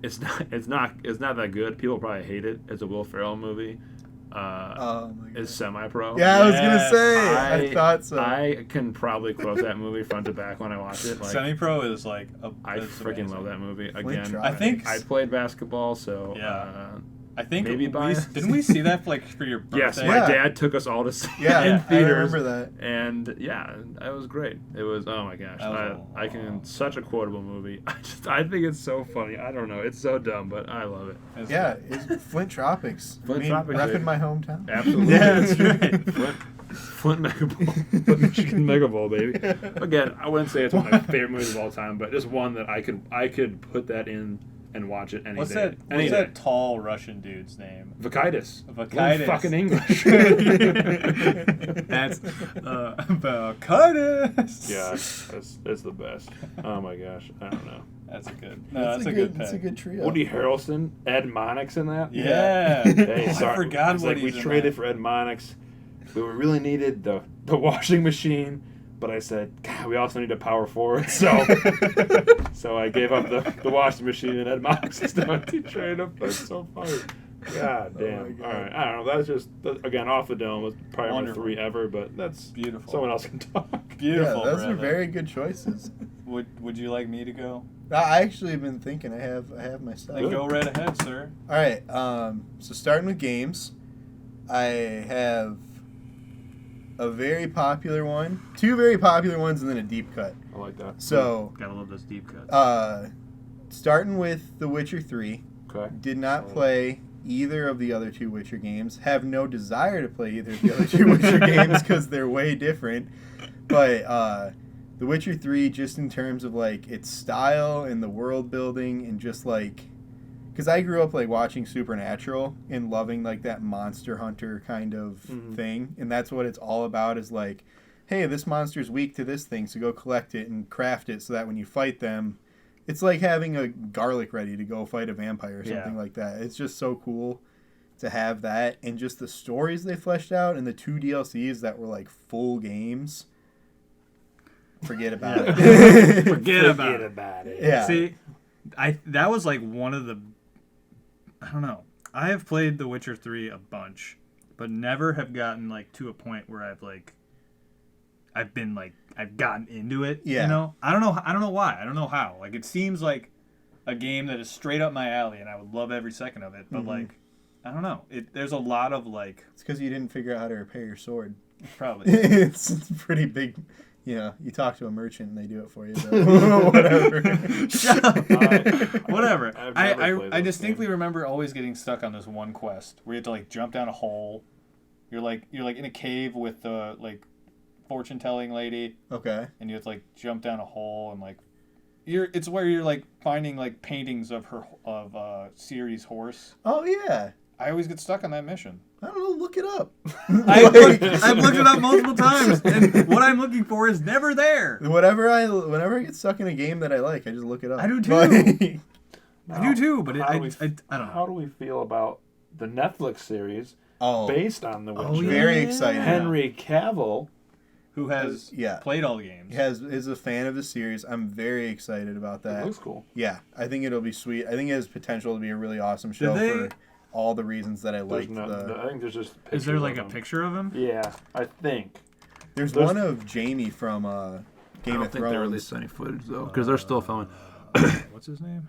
It's not that good. People probably hate it. It's a Will Ferrell movie. Oh my God. It's Semi-Pro. Yeah, I was gonna say. I thought so. I can probably quote that movie front to back when I watch it. Like, Semi-Pro is like I freaking love that movie. Again, I think I played basketball, so I think maybe buy it. didn't we see that like for your birthday? Yes, my dad took us all to see it in I theaters. remember that. And yeah, it was great. It was, oh my gosh, such a quotable movie. I think it's so funny. I don't know, it's so dumb, but I love it. It's Flint Tropics. Tropics, repping my hometown. Absolutely. Yeah, that's right. Flint Mega Bowl, Flint, Michigan Mega Bowl, baby. Again, I wouldn't say it's one of my favorite movies of all time, but just one that I could put that in and watch it any What's day. What's that tall Russian dude's name? Vakaitis. Vakaitis. Fucking English. That's Vakaitis. Yeah, it's the best. Oh my gosh, I don't know. That's a good. That's a good. That's a good trio. Woody Harrelson, Ed Monix in that. Yeah. Hey, I sorry. forgot It's what like he's we in traded that. for Ed Monix. We really needed the washing machine, but I said, God, we also need a power forward. So I gave up the washing machine and Ed Monix is down to trade him. That's so funny. God damn. God. All right. I don't know. That's just, again, Off the Dome was probably Wonderful. my 3 ever, but that's Beautiful. Someone else can talk. Beautiful. Yeah, those are brother. very good choices. Would you like me to go? I actually have been thinking. I have my stuff. Then go right ahead, sir. All right. So starting with games, I have a very popular one, 2 very popular ones, and then a deep cut. I like that. So, Gotta love those deep cuts. starting with The Witcher 3, Okay. did not play either of the other 2 Witcher games. Have no desire to play either of the other 2 Witcher games because they're way different. But The Witcher 3, just in terms of like its style and the world building and just like, because I grew up like watching Supernatural and loving like that monster hunter kind of thing, and that's what it's all about. Is like, hey, this monster's weak to this thing, so go collect it and craft it so that when you fight them, it's like having a garlic ready to go fight a vampire or something like that. It's just so cool to have that, and just the stories they fleshed out, and the 2 DLCs that were like full games. Forget about it. Forget about it. Yeah. See, that was like one of the. I don't know. I have played The Witcher 3 a bunch, but never have gotten like to a point where I've gotten into it. Yeah. You know? I don't know why. I don't know how. Like, it seems like a game that is straight up my alley, and I would love every second of it. But like, I don't know. There's a lot of like. It's because you didn't figure out how to repair your sword. Probably. It's pretty big. You know, you talk to a merchant and they do it for you. But whatever. Shut up. Whatever. I've never played I this distinctly remember always getting stuck on this one quest where you have to like jump down a hole. You're like in a cave with the like fortune telling lady. Okay. And you have to like jump down a hole and like it's where you're like finding like paintings of Ciri's horse. Oh yeah. I always get stuck on that mission. I don't know. Look it up. I've looked it up multiple times, and what I'm looking for is never there. Whenever I get stuck in a game that I like, I just look it up. I do too. Now, I do too, but how I do we- don't know. How do we feel about the Netflix series Oh, based on The Witcher? yeah. very excited. Henry Cavill. Who has played all the games? is a fan of the series. I'm very excited about It that. looks cool. Yeah, I think it'll be sweet. I think it has potential to be a really awesome show for all the reasons that I There's like. I think there's just. Is there like a picture? picture of him? Yeah, I think. There's one of Jamie from Game I of don't think they Thrones. released any footage though, because they're still filming. What's his name?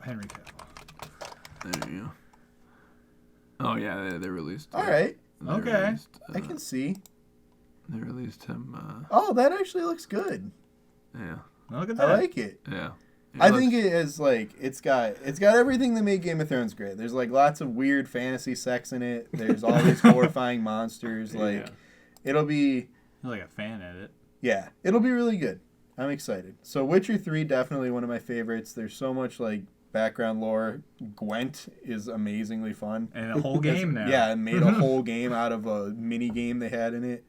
Henry Cavill. There you go. Oh yeah, they released. All right, Okay. I can see. They released him. Oh, that actually looks good. Yeah. Look at I that. like it. Yeah. I think it is like it's got everything that made Game of Thrones great. There's like lots of weird fantasy sex in it. There's all these horrifying monsters. Like it'll be You're like a fan at it. yeah, it'll be really good. I'm excited. So Witcher 3 definitely one of my favorites. There's so much like background lore. Gwent is amazingly fun. And a whole game now. Yeah, it made a whole game out of a mini game they had in it.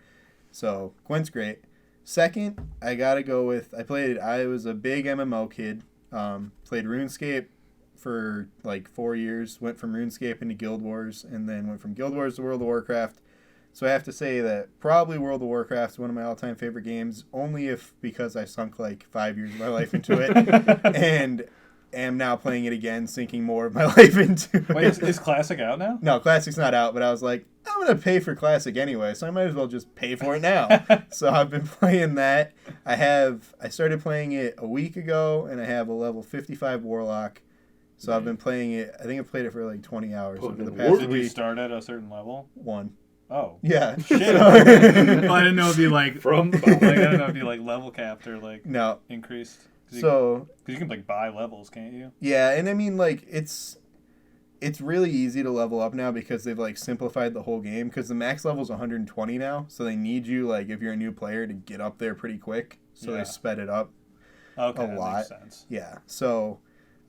So Gwent's great. Second, I gotta go with I was a big MMO kid. Played RuneScape for like 4 years. Went from RuneScape into Guild Wars, and then went from Guild Wars to World of Warcraft. So I have to say that probably World of Warcraft is one of my all-time favorite games, only because I sunk like 5 years of my life into it, and am now playing it again, sinking more of my life into it. Wait, is Classic out now? No, Classic's not out, but I was like, I'm going to pay for Classic anyway, so I might as well just pay for it now. So I've been playing that. I started playing it a week ago, and I have a level 55 Warlock, So I've been playing it. I think I've played it for like 20 hours over the Did past Did you week. start at a certain level? 1. Oh. Yeah. Shit. So- Well, I didn't know it'd be like From the like, I don't know if you like level capped or like no. increased. So because you can like buy levels, can't you? yeah, and I mean like it's really easy to level up now because they've like simplified the whole game because the max level's 120 now, so they need you like if you're a new player to get up there pretty quick. So Yeah. they sped it up Okay, a that lot. makes sense. Yeah. So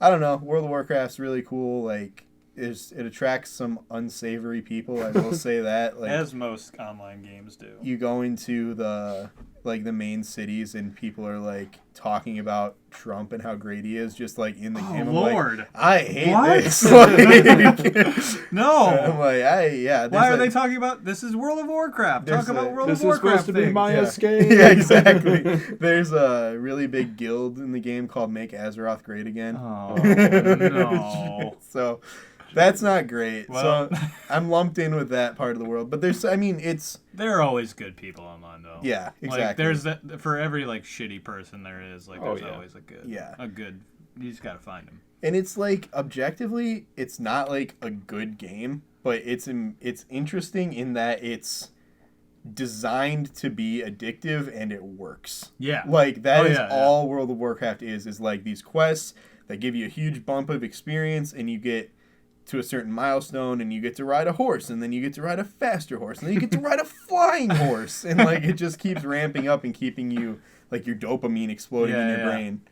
I don't know. World of Warcraft's really cool. Like it attracts some unsavory people. I will say that. Like As most online games do. you go into the main cities and people are like talking about Trump and how great he is just like in the Oh, game. I'm Lord. like, I hate What? this. Like, No. I'm like, there's Why are like- they talking about this? Is World of Warcraft. Talk There's about a- World This of is Warcraft. supposed to be things. my Yeah. escape. Yeah, exactly. There's a really big guild in the game called Make Azeroth Great Again. Oh no. So that's not great. Well- So I'm lumped in with that part of the world. But it's There are always good people online though. yeah, exactly. Like there's that for every like shitty person there is. Like Oh, there's yeah. always a good. Yeah. A good. You just gotta find them. And it's like objectively, it's not like a good game, but it's interesting in that it's designed to be addictive and it works. Yeah. Like that is yeah, all World of Warcraft is like these quests that give you a huge bump of experience and you get to a certain milestone and you get to ride a horse and then you get to ride a faster horse and then you get to ride a flying horse and like it just keeps ramping up and keeping you like your dopamine exploding in your brain.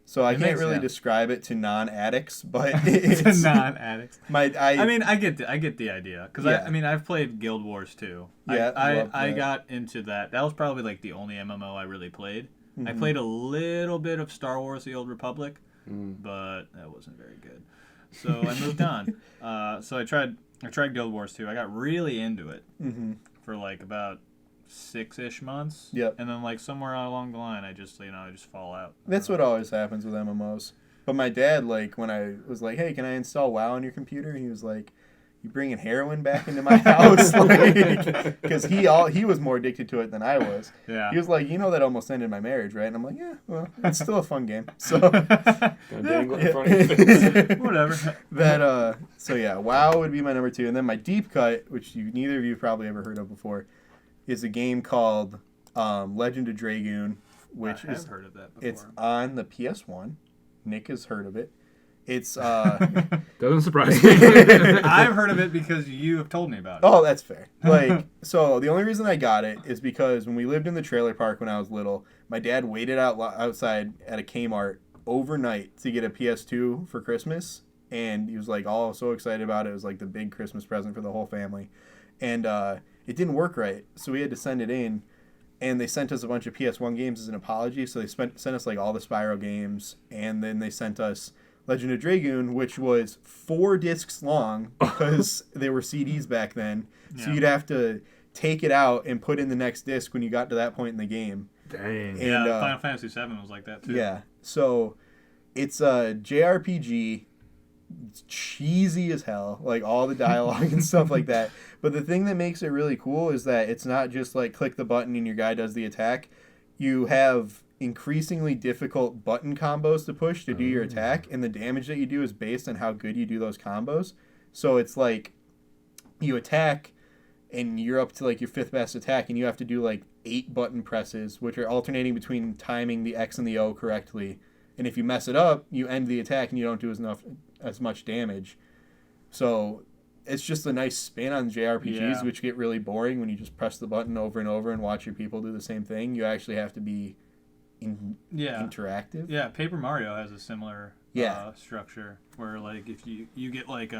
So I It can't makes really sense. describe it to non-addicts, but To it's non-addicts. I mean, I get the idea because Yeah. I mean, I've played Guild Wars too. Yeah, I I loved that. got into that. That was probably like the only MMO I really played. I Mhm. played a little bit of Star Wars: The Old Republic, but that wasn't very good. So I moved on. So I tried Guild Wars 2. I got really into it Mhm. for like about 6-ish months. Yep. And then like somewhere along the line, I just fall out. That's what always happens with MMOs. But my dad, like, when I was like, "Hey, can I install WoW on your computer?" He was like, "You bringing heroin back into my house?" Because he was more addicted to it than I was. Yeah. He was like, "You know that almost ended my marriage, right?" And I'm like, "Yeah, well, it's still a fun game." So Gonna dangle it in front of your face. Whatever. that so yeah, WoW would be my number 2, and then my deep cut, which neither of you probably ever heard of before, is a game called Legend of Dragoon, which I is have heard of that before. it's on the PS1. Nick has heard of it. It's Doesn't surprise me. I've heard of it because you have told me about it. oh, that's fair. Like, so the only reason I got it is because when we lived in the trailer park when I was little, my dad waited outside at a Kmart overnight to get a PS2 for Christmas, and he was like, "Oh, so excited about it! It was like the big Christmas present for the whole family," and it didn't work right, so we had to send it in. And they sent us a bunch of PS1 games as an apology. So they sent us like all the Spyro games, and then they sent us Legend of Dragoon, which was 4 discs long because they were CDs back then. So Yeah. you'd have to take it out and put in the next disc when you got to that point in the game. Dang. And, Yeah, Final Fantasy VII was like that too. Yeah. So it's a JRPG. It's cheesy as hell, like all the dialogue and stuff like that. But the thing that makes it really cool is that it's not just like click the button and your guy does the attack. You have increasingly difficult button combos to push to do your attack, and the damage that you do is based on how good you do those combos. So it's like you attack and you're up to like your 5th best attack, and you have to do like 8 button presses, which are alternating between timing the X and the O correctly. And if you mess it up, you end the attack and you don't do as much damage. So it's just a nice spin on JRPGs, Yeah. which get really boring when you just press the button over and over and watch your people do the same thing. You actually have to be interactive. Yeah, Paper Mario has a similar Yeah. structure where like if you get like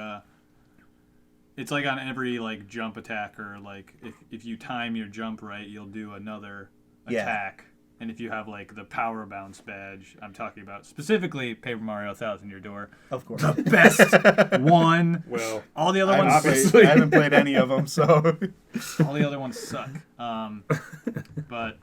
it's like on every like jump attack, or like if you time your jump right, you'll do another Yeah. attack. And if you have like the power bounce badge, I'm talking about specifically Paper Mario 1000 Year Door, Of course. the best one. Well, All the other I ones, haven't played any of them, so all the other ones suck. But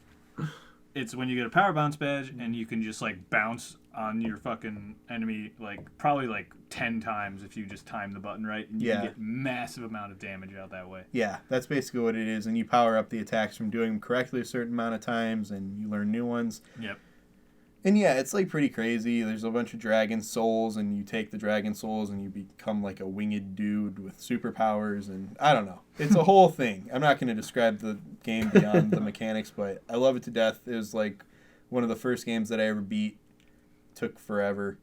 it's when you get a power bounce badge and you can just like bounce on your fucking enemy like probably like 10 times if you just time the button right, and you Yeah. can get massive amount of damage out that way. yeah, that's basically what it is. And you power up the attacks from doing them correctly a certain amount of times, and you learn new ones. Yep. And yeah, it's like pretty crazy. There's a bunch of dragon souls, and you take the dragon souls and you become like a winged dude with superpowers, and I don't know. It's a whole thing. I'm not going to describe the game beyond the mechanics, but I love it to death. It was like one of the first games that I ever beat. Took forever.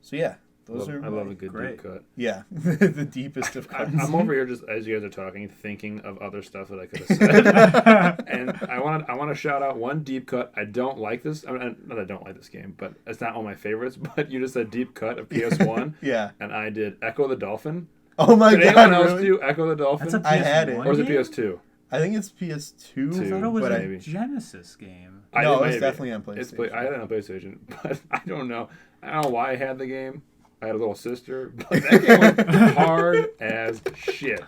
So yeah, I love a good deep cut. Yeah, the deepest of cuts. I'm over here just as you guys are talking, thinking of other stuff that I could have said. And I want to shout out one deep cut. I don't like this. I mean, not that I don't like this game, but it's not one of my favorites. But you just said deep cut of PS1. Yeah. And I did Echo the Dolphin. Oh my Did god! anyone else Really? do Echo the Dolphin? That's a I had it. PS1 Or was it game? PS2? I think it's PS2. I thought it was but a maybe. Genesis game. No, it's maybe. definitely on PlayStation. I had it on PlayStation, but I don't know. I don't know why I had the game. I had a little sister, but that game was hard as shit.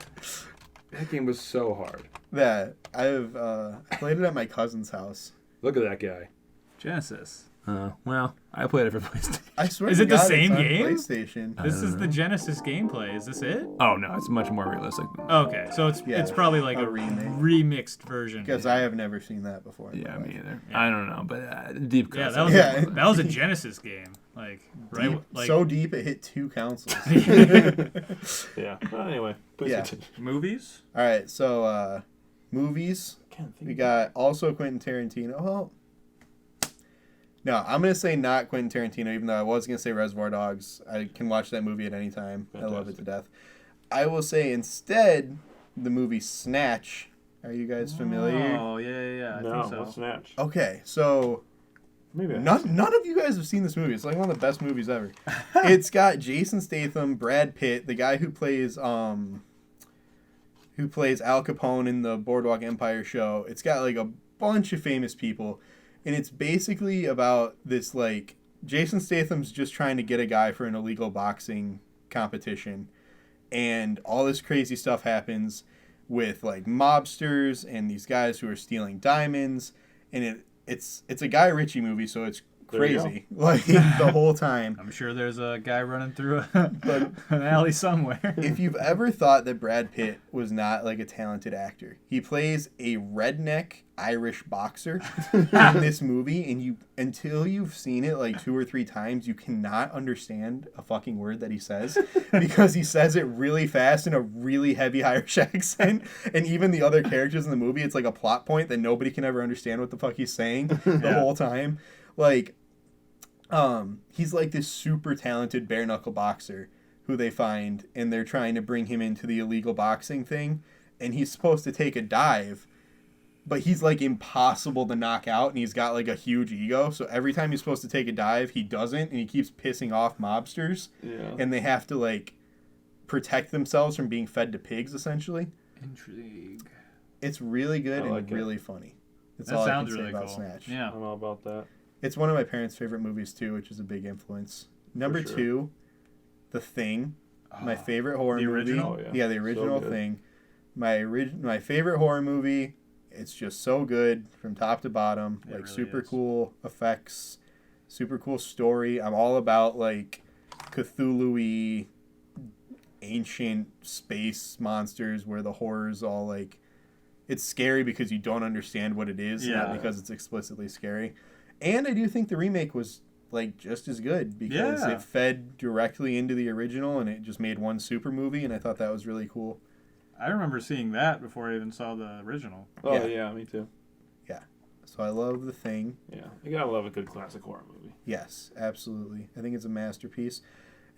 That game was so hard. That I've played it at my cousin's house. Look at that guy. Genesis. Well, I played it for PlayStation. I swear. Is to it the God, same it's on game? PlayStation. This is the Genesis gameplay. Is this it? Oh no, it's much more realistic. Okay, so it's probably like a a remake. remixed version. Because I have never seen that before. in Yeah, my me life. either. I don't know, but deep Yeah, cuts. that was Yeah. that was a Genesis game. Like right, Deep, like so deep it hit 2 consoles. Yeah. Well, anyway, please Yeah. continue. movies. All right, so movies. Can't think. We got also Quentin Tarantino. Well, no, I'm gonna say not Quentin Tarantino, even though I was gonna say Reservoir Dogs. I can watch that movie at any time. I love it to death. I will say instead the movie Snatch. Are you guys familiar? Oh yeah. I No, think so. what's Snatch? Okay, so Maybe. none of you guys have seen this movie. It's like one of the best movies ever. It's got Jason Statham, Brad Pitt, the guy who plays Al Capone in the Boardwalk Empire show. It's got like a bunch of famous people, and it's basically about this like Jason Statham's just trying to get a guy for an illegal boxing competition, and all this crazy stuff happens with like mobsters and these guys who are stealing diamonds, and it's a Guy Ritchie movie, so it's There you crazy like the whole time. I'm sure there's a guy running through an alley somewhere. If you've ever thought that Brad Pitt was not like a talented actor, he plays a redneck Irish boxer in this movie, and until you've seen it like 2 or 3 times, you cannot understand a fucking word that he says because he says it really fast in a really heavy Irish accent, and even the other characters in the movie, it's like a plot point that nobody can ever understand what the fuck he's saying the whole time. Like, he's like this super talented bare knuckle boxer who they find, and they're trying to bring him into the illegal boxing thing, and he's supposed to take a dive, but he's like impossible to knock out, and he's got like a huge ego, so every time he's supposed to take a dive, he doesn't, and he keeps pissing off mobsters, and they have to like protect themselves from being fed to pigs, essentially. Intrigue. It's really good like and really funny. That's That all I sounds can say really about cool. Snatch. Yeah. I don't know about that. It's one of my parents' favorite movies too, which is a big influence. Number sure. 2, The Thing, my favorite horror The movie. original? Oh, Yeah, the original good. Thing. My favorite horror movie. It's just so good from top to bottom. It Like really super is. cool effects, super cool story. I'm all about like Cthulhu-y, ancient space monsters where the horror's all like, it's scary because you don't understand what it is, not Yeah. because it's explicitly scary. And I do think the remake was like just as good because Yeah. it fed directly into the original and it just made one super movie, and I thought that was really cool. I remember seeing that before I even saw the original. Oh Yeah. yeah, me too. So I love The Thing. Yeah, you gotta love a good classic horror movie. Yes, absolutely. I think it's a masterpiece.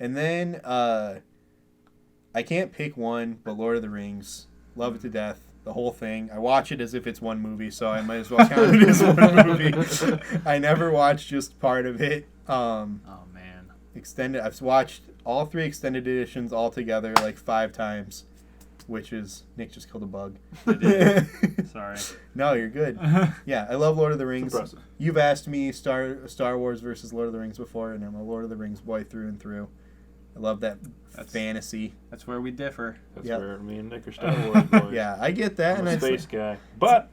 And then I can't pick one, but Lord of the Rings. Love it to death. The whole thing. I watch it as if it's one movie, so I might as well count it as one movie. I never watched just part of it. Oh man. Extended. I've watched all 3 extended editions all together like 5 times, which is Nick just killed a bug. I did. Sorry. No, you're good. Yeah, I love Lord of the Rings. Impressive. You've asked me Star Wars versus Lord of the Rings before, and I'm a Lord of the Rings boy through and through. I love that fantasy. That's where we differ. That's Yep. where me and Nick are Star Wars boys. Yeah, I get that, I'm and a I space guy, but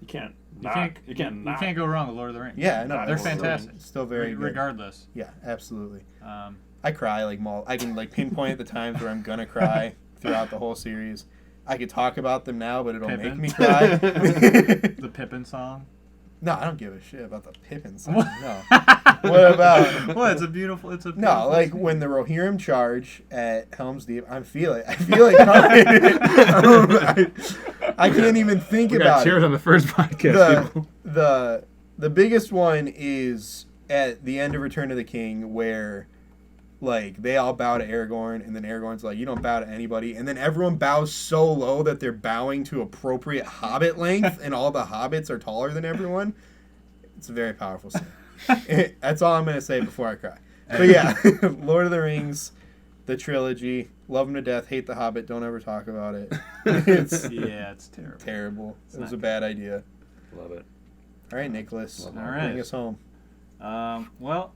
you can't. You can't You can't go wrong with Lord of the Rings. yeah, no, Not They're it's Lord of the fantastic. Still very good. regardless. Yeah, absolutely. Um, I cry like I can like pinpoint the times where I'm gonna cry throughout the whole series. I could talk about them now, but it'll Pippin. make me cry. the Pippin song. No, I don't give a shit about the Pippin song. No. What about? Well, it's a beautiful. No, like when the Rohirrim charge at Helm's Deep. I feel it coming. I can't even think We got about cheers it. on the first podcast, people. The biggest one is at the end of Return of the King, where like they all bow to Aragorn, and then Aragorn's like, "You don't bow to anybody," and then everyone bows so low that they're bowing to appropriate Hobbit length, and all the hobbits are taller than everyone. It's a very powerful scene. That's all I'm gonna say before I cry. But yeah, Lord of the Rings, the trilogy, love them to death, hate the Hobbit, don't ever talk about it. It's it's terrible. terrible. It was not a bad idea. Love it. All right, Nicholas, All right. bring us home. Well,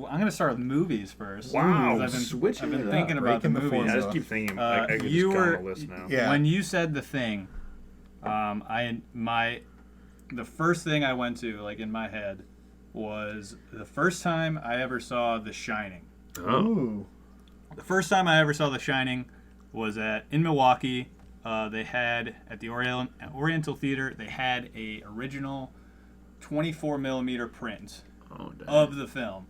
I'm gonna start with movies first. Wow, 'cause switching I've been it thinking up. about the Breaking the movies. I just keep thinking. I could just you go were on the list now. Yeah. when you said The Thing. The first thing I went to, like in my head, was the first time I ever saw The Shining. Oh. Ooh. The first time I ever saw The Shining was in Milwaukee. They had at the Oriental Theater. They had a original 24 millimeter print Oh, damn. of the film.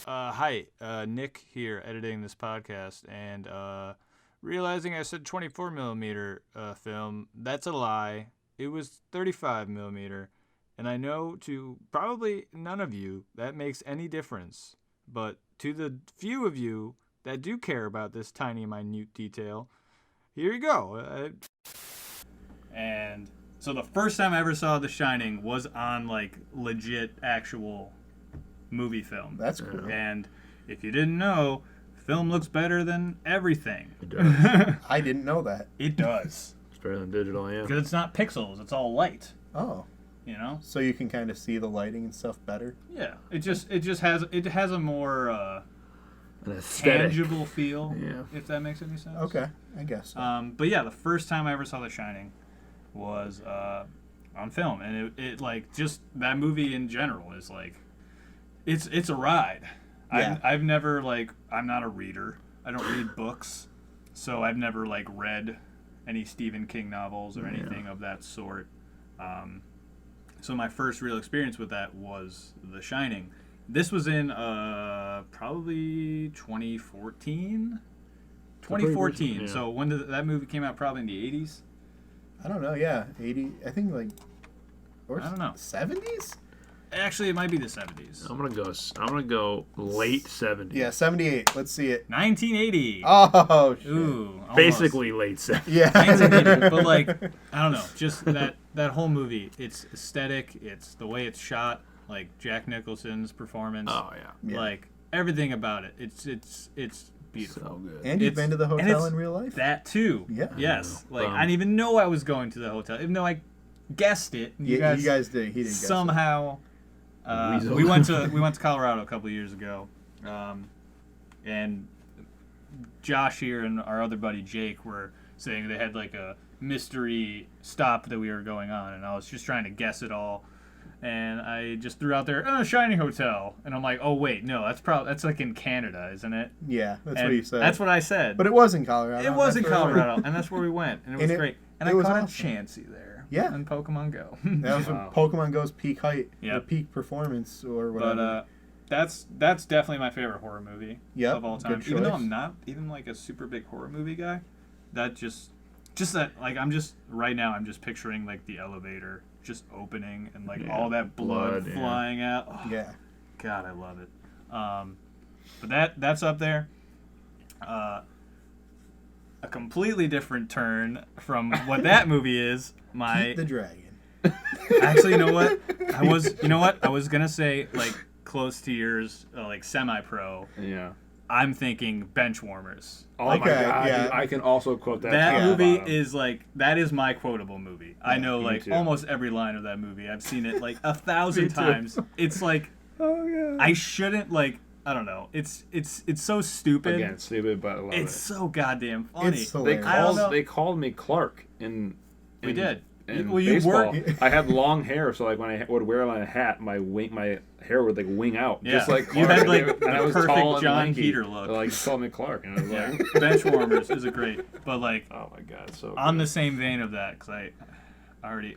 Hi, Nick here, editing this podcast, and realizing I said 24 millimeter film. That's a lie. It was 35 millimeter, and I know to probably none of you that makes any difference, but to the few of you that do care about this tiny, minute detail, here you go. And so the first time I ever saw The Shining was on like legit actual movie film. That's cool. And if you didn't know, film looks better than everything. It does. I didn't know that. It does. It's better than digital, yeah. Because it's not pixels, it's all light, Oh, you know? so you can kind of see the lighting and stuff better. Yeah. It just has a more An aesthetic. tangible feel, Yeah. if that makes any sense. Okay, I guess. So. But yeah, the first time I ever saw The Shining was on film, and it like just that movie in general is like it's a ride. Yeah. I've never I'm not a reader. I don't read books, so I've never read any Stephen King novels or anything of that sort. So my first real experience with that was The Shining. This was in probably 2014. 2014. Yeah. So when did that movie came out? Probably in the 80s. I don't know. Yeah, 80. I think or I don't know. 70s. Actually, it might be the 70s. I'm gonna go late 70s. Yeah, 78. Let's see it. 1980. Oh, shit. Ooh. Almost. Basically late 70s. Yeah. 1980. But I don't know. Just that whole movie. It's aesthetic. It's the way it's shot. Like Jack Nicholson's performance. Oh, yeah. Yeah. Like everything about it. It's beautiful. So good. And you've It's- been to the and hotel it's in real life? That too. Yeah. Yes. I know. I didn't even know I was going to the hotel, even though I guessed it. You guys did. He didn't guess it. Somehow, Weasel. we went to Colorado a couple of years ago, and Josh here and our other buddy Jake were saying they had a mystery stop that we were going on, and I was just trying to guess it all. And I just threw out there, Shining Hotel. And I'm like, oh, wait, no, that's in Canada, isn't it? Yeah, that's And what you said. That's what I said. But it was in Colorado. It was in That's where- Colorado, and that's where we went. And it was And great. And it I was caught awesome. a Chansey there. Yeah. In Pokemon Go. That was Wow. when Pokemon Go's peak height. Yep. Or peak performance or whatever. But that's definitely my favorite horror movie Yep, of all time. good Even though choice. I'm not even a super big horror movie guy, that just that I'm just right now I'm just picturing the elevator just opening and all that blood Blood, yeah. flying out. Oh, Yeah. God, I love it. But that's up there. A completely different turn from what that movie is. Pete the Dragon. Actually, you know what? I was gonna say close to yours, semi-pro. Yeah. I'm thinking Benchwarmers. Oh my Okay, god, yeah. dude, I can also quote that. That top to movie bottom. is that is my quotable movie. I know me too. almost every line of that movie. I've seen it 1,000 Me too. times. It's Oh yeah. I shouldn't I don't know. It's so stupid. Again, stupid, but I love It's it. so goddamn funny. It's They hilarious. I don't know. called me Clark in We did. In Well, you baseball. were- I had long hair, so when I would wear my hat, my hair would wing out, Yeah. just like You Clark. had, And I the was perfect tall and John lanky. Peter look. They called me Clark, and I was Yeah. like, Benchwarmers is a great, but oh my god, so on good. the same vein of that, because I already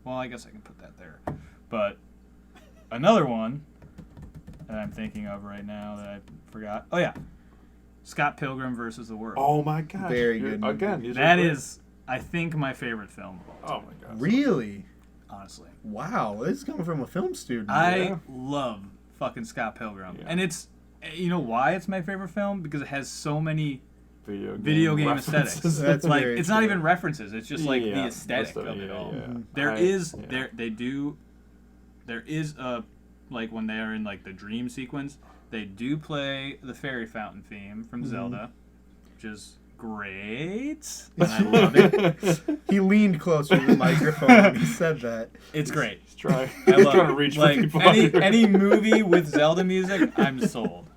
Well, I guess I can put that there. But another one that I'm thinking of right now that I forgot. Oh, yeah. Scott Pilgrim versus the World. Oh my god. Very good movie. Again, That is, I think, my favorite film. Oh my god. Really? Honestly. Wow, this is coming from a film student. I love fucking Scott Pilgrim. Yeah. And it's, you know why it's my favorite film? Because it has so many Video game aesthetics. That's like, very it's not true. even references. It's just like the Yeah, aesthetic that's of it all. yeah. There is Yeah. a, like when they're in like the dream sequence, they do play the fairy fountain theme from Zelda, which is great, and I love it. He leaned closer to the microphone when he said that. It's great. He's trying I love to it. reach for Like people any movie with Zelda music, I'm sold.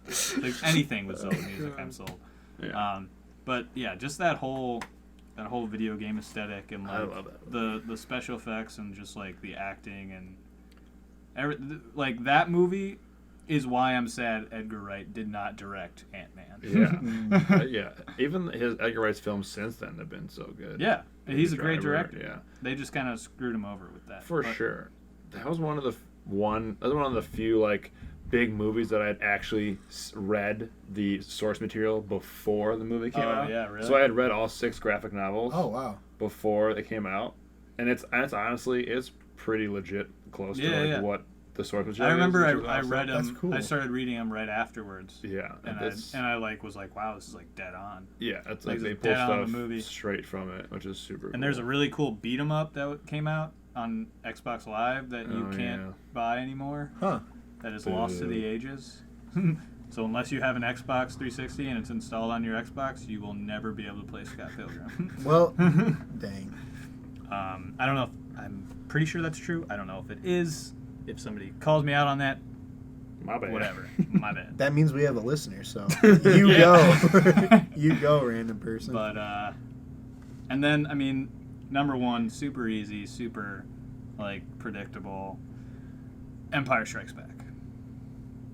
Like anything with Zelda music, I'm sold. Yeah. But yeah, just that whole video game aesthetic and I like love it. the special effects and just like the acting and like that movie is why I'm sad Edgar Wright did not direct Ant-Man. Yeah. Yeah. Even his Edgar Wright's films since then have been so good. Yeah, he's a great Driver, director. Yeah. They just kind of screwed him over with that. For But sure. That was one of the few like big movies that I'd actually read the source material before the movie came out. Yeah, really? So I had read all 6 graphic novels Oh, wow. before they came out, and it's honestly it's pretty legit close to Yeah, like yeah. what the source material. I remember is, which is I awesome. read That's them. cool. I started reading them right afterwards. Yeah, And I like was like, wow, this is like dead on. yeah, it's like like they it's pull dead on the stuff movie. straight from it, which is super. And there's a really cool beat 'em up that came out on Xbox Live that you Oh, can't yeah. buy anymore. Huh. That is lost to the ages. So unless you have an Xbox 360 and it's installed on your Xbox, you will never be able to play Scott Pilgrim. Well, dang. I don't know if I'm pretty sure that's true. I don't know if it is. If somebody calls me out on that, My bad. whatever. My bad. That means we have a listener, so you Yeah. go. You go, random person. But and then I mean, number one, super easy, super like predictable. Empire Strikes Back.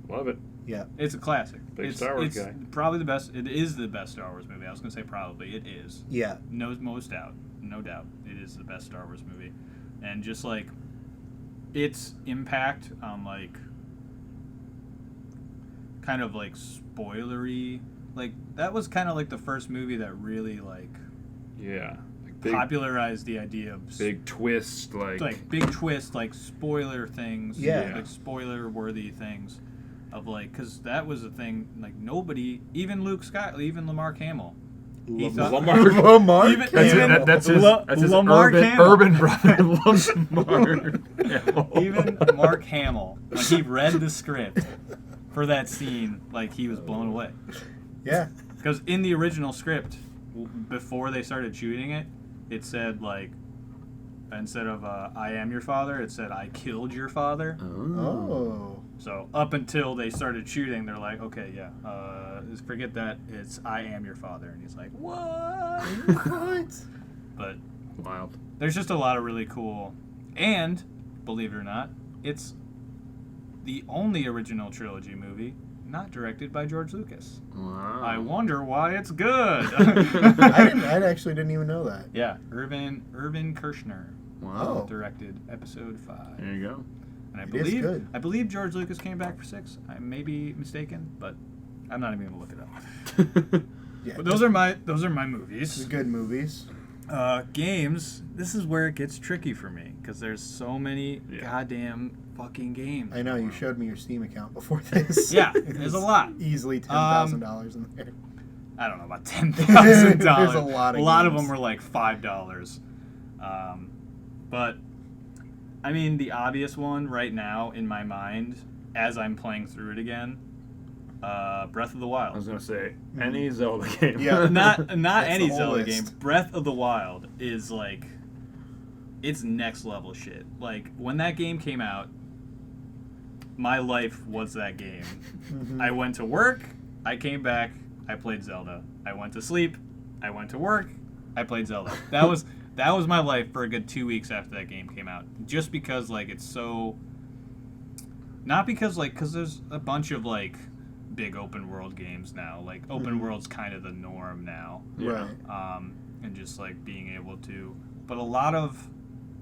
Love it. Yeah. It's a classic. Big it's, Star Wars it's guy. probably the best. It is the best Star Wars movie. I was gonna say probably. It is. Yeah. No doubt. No doubt. It is the best Star Wars movie, and just like its impact on like kind of like spoilery. Like that was kind of like the first movie that really like Yeah. Like big, popularized the idea of big twist, like big twist, like spoiler things, Yeah. like spoiler worthy things, of like because that was a thing like nobody, even Luke Scott, even Lamar Hamill, he thought Lamar. even Hamill. That's his Lamar Hamill. urban brother. Lamar Hamill. Even Mark Hamill, when he read the script for that scene, like he was blown away. Yeah. Because in the original script, before they started shooting it, it said like, instead of "I am your father," it said "I killed your father." Oh. So up until they started shooting, they're like, okay, yeah, forget that. It's "I am your father," and he's like, what? What? But Wild. there's just a lot of really cool, and believe it or not, it's the only original trilogy movie not directed by George Lucas. Wow. I wonder why it's good. I actually didn't even know that. Yeah, Irvin Kershner Wow. Oh. directed Episode 5, There you go. and It is good. I believe George Lucas came back for 6. I may be mistaken, but I'm not even gonna look it up. Yeah. But those are my movies. Just good movies. Games. This is where it gets tricky for me because there's so many Yeah. goddamn fucking games. I know you showed me your Steam account before this. Yeah, there's a lot. Easily $10,000 in there. I don't know about $10,000. There's a lot of A lot of games. them were like $5. But I mean, the obvious one right now in my mind, as I'm playing through it again, Breath of the I was Wild. gonna say any Zelda game. Yeah. Not That's any the whole Zelda list. game. Breath of the Wild is like, it's next level shit. Like when that game came out, my life was that game. Mhm. I went to work, I came back, I played Zelda. I went to sleep, I went to work, I played Zelda. That was my life for a good 2 weeks after that game came out. Just because like it's so, not because like, because there's a bunch of like big open world games now. Like open world's kind of the norm now. Yeah. Right. And just like being able to, but a lot of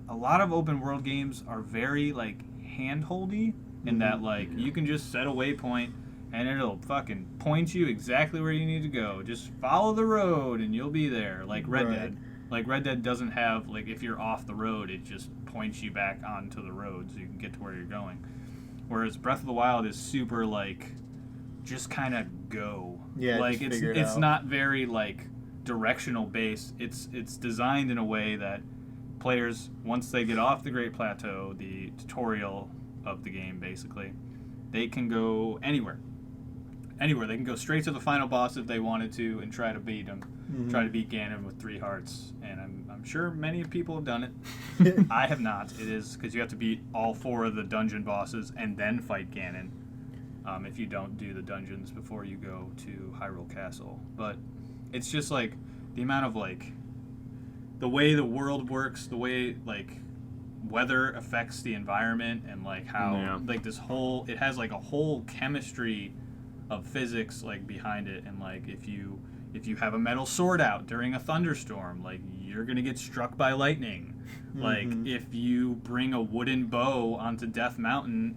a lot of open world games are very like hand-holdy in that like you can just set a waypoint and it'll fucking point you exactly where you need to go. Just follow the road and you'll be there. Like Red Dead. Like Red Dead doesn't have like if you're off the road, it just points you back onto the road so you can get to where you're going. Whereas Breath of the Wild is super like just kind of go. Yeah, like just figure it it's out. not very like directional based. It's designed in a way that players, once they get off the Great Plateau, the tutorial of the game basically, they can go anywhere. Anywhere. They can go straight to the final boss if they wanted to and try to beat him. Try to beat Ganon with 3 hearts. And I'm sure many people have done it. I have not. It is because you have to beat all 4 of the dungeon bosses and then fight Ganon. If you don't do the dungeons before you go to Hyrule Castle. But it's just like the amount of like the way the world works, the way like weather affects the environment, and like how like this whole it has like a whole chemistry of physics like behind it. And like if you have a metal sword out during a thunderstorm, like you're gonna get struck by lightning. Like if you bring a wooden bow onto Death Mountain,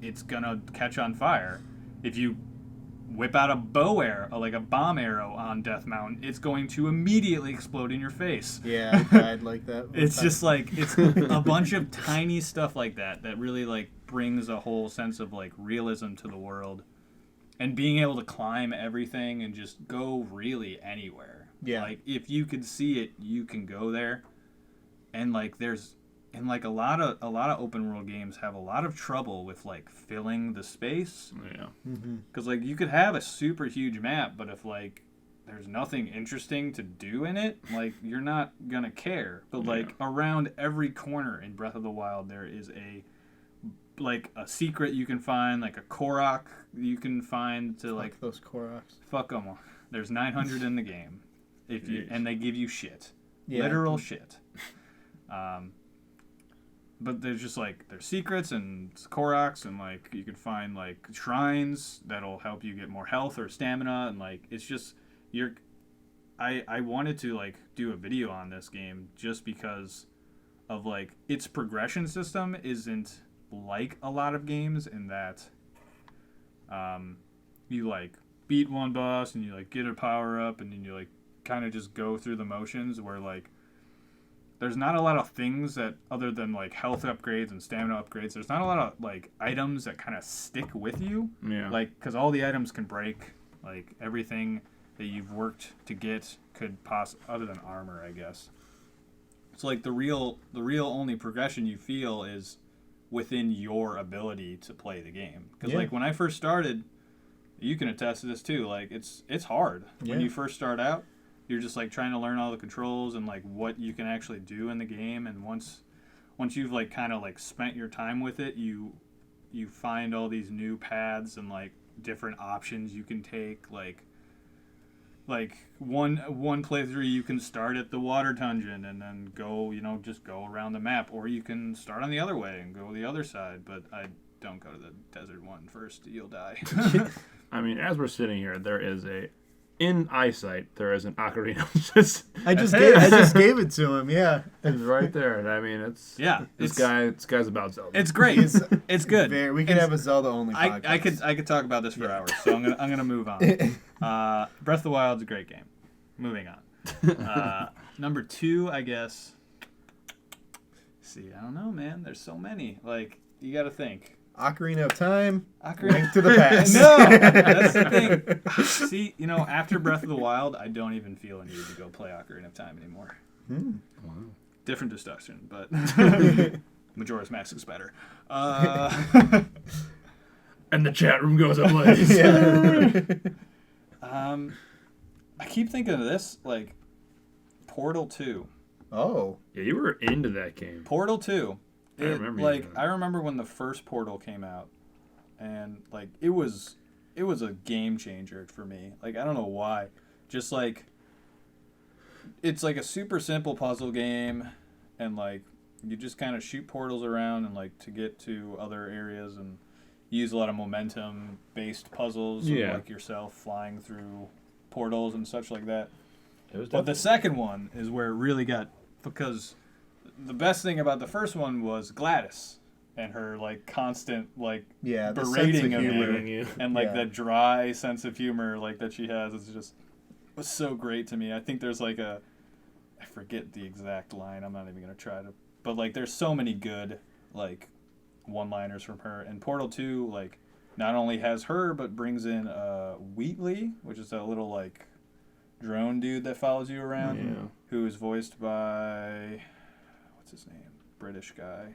it's gonna catch on fire. If you whip out a bow arrow, like a bomb arrow on Death Mountain, it's going to immediately explode in your face. Yeah, I died like that. It's just like it's a bunch of tiny stuff like that that really like brings a whole sense of like realism to the world, and being able to climb everything and just go really anywhere. Yeah, like if you could see it, you can go there, and like there's. And like a lot of open world games have a lot of trouble with like filling the space. Yeah. Because like you could have a super huge map, but if like there's nothing interesting to do in it, like you're not gonna care. But like around every corner in Breath of the Wild, there is a secret you can find, like a Korok you can find to like those Koroks. Fuck them. There's 900 in the game, and they give you shit, Yeah. literal shit. But there's just like there's secrets and Koroks, and like you can find like shrines that'll help you get more health or stamina, and like it's just I wanted to like do a video on this game just because of like its progression system isn't like a lot of games in that you like beat one boss and you like get a power up and then you like kind of just go through the motions, where like there's not a lot of things that, other than like health upgrades and stamina upgrades, there's not a lot of like items that kind of stick with you. Yeah. Like, because all the items can break. Like everything that you've worked to get could other than armor, I guess. So like the real only progression you feel is within your ability to play the game. Because like when I first started, you can attest to this too. Like it's hard when you first start out. You're just like trying to learn all the controls and like what you can actually do in the game, and once you've like kind of like spent your time with it, you find all these new paths and like different options you can take. Like one playthrough you can start at the water dungeon and then go just go around the map, or you can start on the other way and go the other side. But I don't go to the desert one first; you'll die. I mean, as we're sitting here, there is in eyesight, there is an ocarina. I just gave it to him. Yeah, it's right there. And I mean, it's this guy's about Zelda. It's great. It's good. We could have a Zelda only podcast. I could talk about this for hours, so I'm gonna move on. Breath of the Wild's a great game. Moving on. Number 2, I guess. See, I don't know, man. There's so many. Like you got to think. Ocarina of Time, Link to the Past. No, that's the thing. See, after Breath of the Wild, I don't even feel a need to go play Ocarina of Time anymore. Wow. Different discussion, but Majora's Mask is better. And the chat room goes ablaze. I keep thinking of this, like Portal 2. Oh. Yeah, you were into that game. Portal 2. I remember when the first Portal came out, and like it was a game changer for me. Like I don't know why, just like it's like a super simple puzzle game, and like you just kind of shoot portals around and like to get to other areas, and use a lot of momentum based puzzles, like yourself flying through portals and such like that. But the second one is where it really got, because the best thing about the first one was Gladys and her like constant like Yeah, the berating sense of of humor. you, and like Yeah. that dry sense of humor like that she has is just was so great to me. I think there's like I forget the exact line. I'm not even gonna try to. But like, there's so many good like one-liners from her. And Portal 2 like not only has her but brings in Wheatley, which is that little like drone dude that follows you around, Yeah. who is voiced by what's his name? British guy.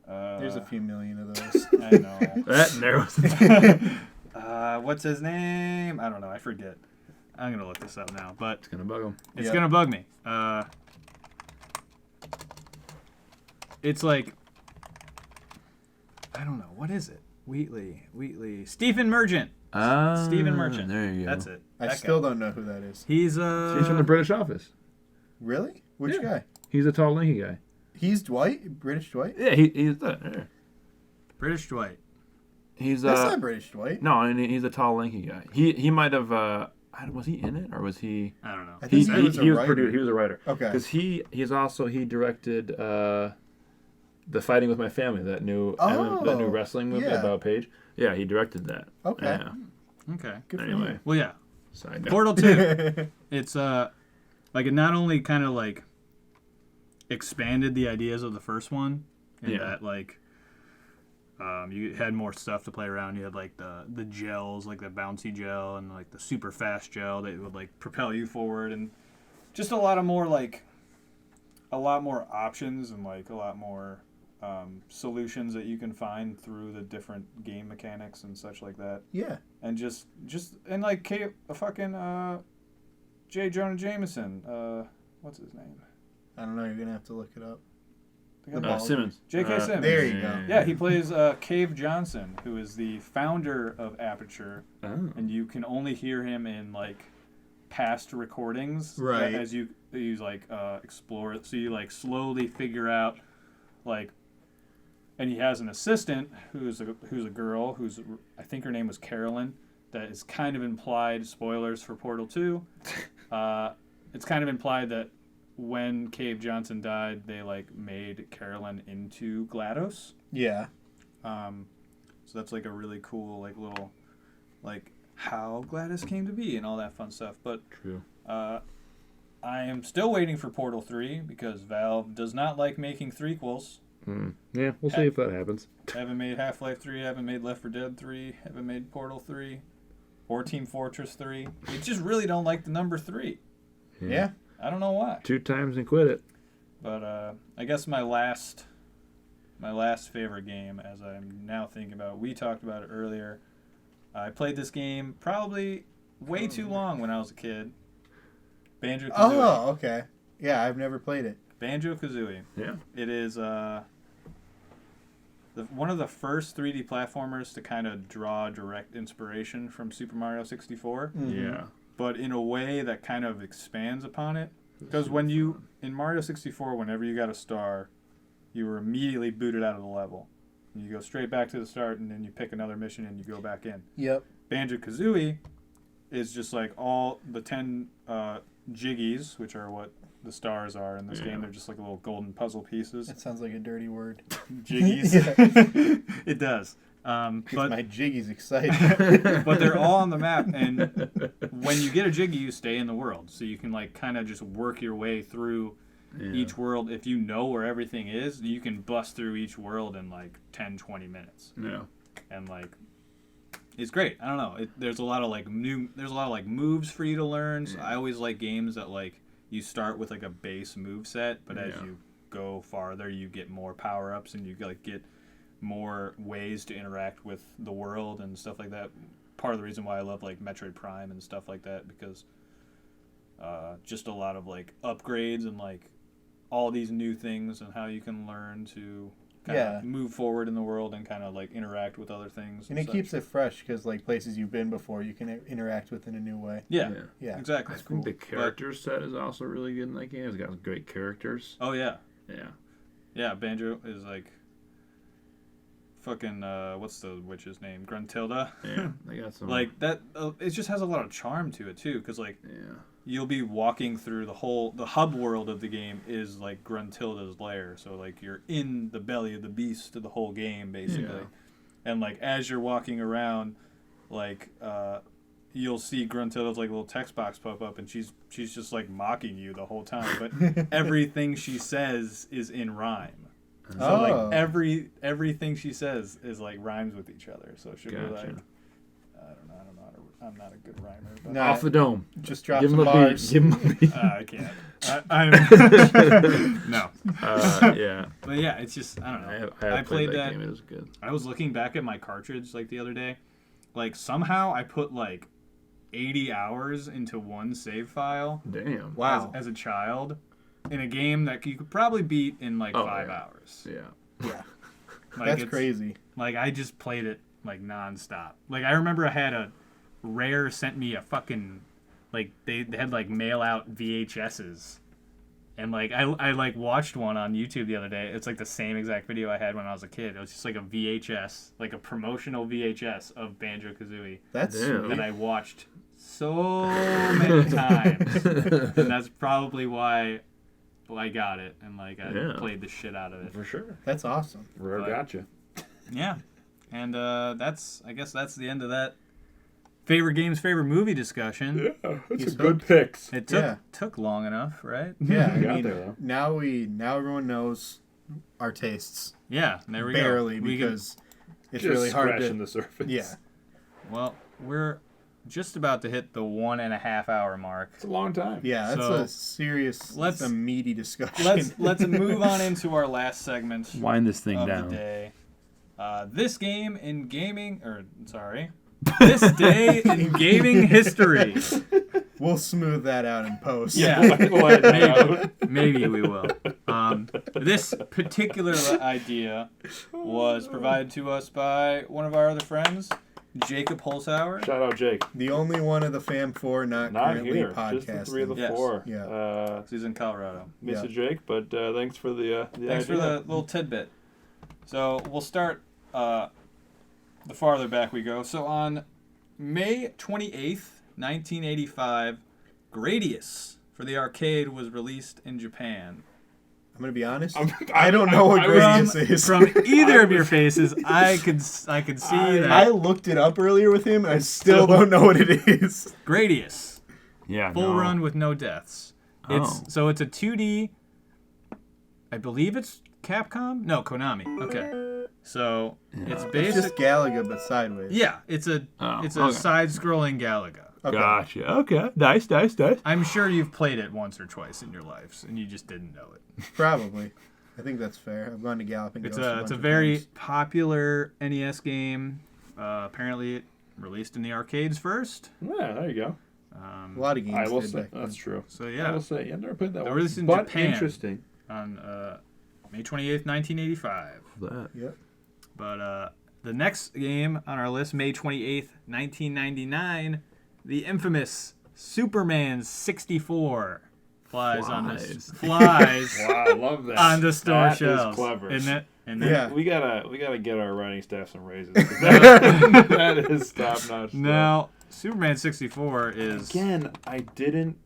There's a few million of those. I know. That narrows it. What's his name? I don't know. I forget. I'm gonna look this up now, but It's gonna bug him. it's Yep. gonna bug me. It's like I don't know. What is it? Wheatley. Stephen Merchant. Stephen Merchant. There you go. That's it. I That still guy. don't know who that is. He's He's from the British office. Really? Which Yeah. guy? He's a tall, lanky guy. He's Dwight? British Dwight? Yeah, he's the. British Dwight. He's That's not British Dwight. No, and he's a tall, lanky guy. He might have. Was he in it or was he? I don't know. I think he was a writer. He was a writer. Okay. Because he directed the Fighting with My Family, that new wrestling movie yeah. about Paige. Yeah, he directed that. Okay. Yeah. Okay. Good for Anyway. you. Well, yeah. Side note. Portal 2. It's like it not only kind of like expanded the ideas of the first one, in Yeah. that like you had more stuff to play around. You had like the gels, like the bouncy gel, and like the super fast gel that would like propel you forward, and just a lot more options and like a lot more solutions that you can find through the different game mechanics and such like that. Yeah. And just and like J. Jonah Jameson, what's his name? I don't know. You're going to have to look it up. The guy- Simmons. J.K. Simmons. There you go. Yeah, he plays Cave Johnson, who is the founder of Aperture, Oh. and you can only hear him in like past recordings, Right. As you like explore it, so you like slowly figure out like, and he has an assistant who's a girl who's I think her name was Carolyn. That is kind of implied. Spoilers for Portal 2. It's kind of implied that when Cave Johnson died, they like made Carolyn into GLaDOS. Yeah. So that's like a really cool like little like how GLaDOS came to be and all that fun stuff. But True. I am still waiting for Portal 3 because Valve does not like making threequels. Yeah, we'll see if that happens. Haven't made Half-Life 3, haven't made Left 4 Dead 3, haven't made Portal 3 or Team Fortress 3. They just really don't like the number 3. Yeah. I don't know why. 2 times and quit it. But I guess my last favorite game, as I'm now thinking about, we talked about it earlier. I played this game probably way too long when I was a kid. Banjo-Kazooie. Oh, okay. Yeah, I've never played it. Banjo-Kazooie. Yeah. It is one of the first 3D platformers to kind of draw direct inspiration from Super Mario 64. Yeah. But in a way that kind of expands upon it. Because in Mario 64, whenever you got a star, you were immediately booted out of the level. You go straight back to the start, and then you pick another mission, and you go back in. Yep. Banjo-Kazooie is just like all the 10 jiggies, which are what the stars are in this game. They're just like little golden puzzle pieces. That sounds like a dirty word. Jiggies. Yeah. It does. But But my jiggy's excited. but they're all on the map, and when you get a jiggy, you stay in the world, so you can like kind of just work your way through each world. If you know where everything is, you can bust through each world in like 10-20 minutes, Yeah. and like it's great. I don't know, there's a lot of like moves for you to learn, so I always like games that like you start with like a base move set, but as you go farther you get more power-ups and you like get more ways to interact with the world and stuff like that. Part of the reason why I love like Metroid Prime and stuff like that, because just a lot of like upgrades and like all these new things and how you can learn to kind of move forward in the world and kind of like interact with other things. And it such. keeps it fresh because like places you've been before, you can interact with in a new way. Yeah, Yeah. exactly. I think the character set is also really good in that game. It's got great characters. Oh yeah, Yeah. Banjo is like fucking what's the witch's name? Gruntilda. Yeah. They got some. Like that. It just has a lot of charm to it too, because like you'll be walking through the hub world of the game is like Gruntilda's lair. So like you're in the belly of the beast of the whole game basically. Yeah. And like as you're walking around, like you'll see Gruntilda's like little text box pop up, and she's just like mocking you the whole time. But everything she says is in rhyme. So like everything she says is like rhymes with each other. So she'll be like, I'm not a good rhymer. But No. Off the dome. Just drop Give some him a bars. beat. Give him a beat. I can't. I'm no. Yeah. But yeah, it's just I don't know. I have played that that. game. It was good. I was looking back at my cartridge like the other day. Like somehow I put like 80 hours into one save file. Damn. Wow. As a child, in a game that you could probably beat in like 5 hours. Yeah. Yeah. Like, That's it's- crazy. Like I just played it like nonstop. Like I remember I had a Rare sent me a fucking like they had like mail out VHSs. And like I like watched one on YouTube the other day. It's like the same exact video I had when I was a kid. It was just like a VHS, like a promotional VHS of Banjo-Kazooie That's Damn. sweet. that I watched so many times. And that's probably why I got it and like I played the shit out of it. For sure. That's awesome. Rare But- gotcha. Yeah. And I guess that's the end of that favorite games, favorite movie discussion. Yeah, that's He's some good hooked. picks. It Yeah. took long enough, right? Yeah, We got I mean, there, though. now everyone knows our tastes. Yeah, there we Barely, go. We can- because it's Just really hard scratching to. the surface. Yeah. well, we're just about to hit the 1.5 hour mark. It's a long time. Yeah, that's So, a serious, let's- a meaty discussion. Let's move on into our last segment Wind this thing of down. the day. This game in gaming, this day in gaming history. We'll smooth that out in post. Yeah, We'll edit it out. maybe we will. This particular idea was provided to us by one of our other friends, Jacob Holzhauer. Shout out Jake. The only one of the Fam 4 not Not currently here. podcasting. Just the three of the Yes. four. Yeah. He's in Colorado. Miss Yeah. you, Jake, but thanks for the Thanks for idea. the little tidbit. So we'll start the farther back we go. So on May 28th, 1985, Gradius for the arcade was released in Japan. I'm gonna be honest. I I don't know what was- Gradius is. From either of your faces, I could see that I looked it up earlier with him, and I still don't know what it is. Gradius, Yeah, full no. run with no deaths. Oh. So it's a 2D. I believe it's Capcom. No, Konami. Okay. So it's It's basic. just Galaga, but sideways. Yeah, it's a Oh, it's a okay. side-scrolling Galaga. Okay. Gotcha. Okay. Nice. I'm sure you've played it once or twice in your lives, and you just didn't know it. Probably. I think that's fair. I've gone to Galloping It's Ghost a bunch it's a of very times. popular NES game. Apparently, it released in the arcades first. Yeah, there you go. A lot of games I will did say back then. that's true. So I yeah, will say, yeah, never played that one. released in but Japan. Interesting. on May 28th, 1985. That. Yep. But the next game on our list, May 28th, 1999, the infamous Superman 64 flies. Wow, I love that. On the store That shelves. is clever. Isn't it? And Yeah. We gotta get our writing staff some raises. That is top notch. Now, Superman 64 is... Again, I didn't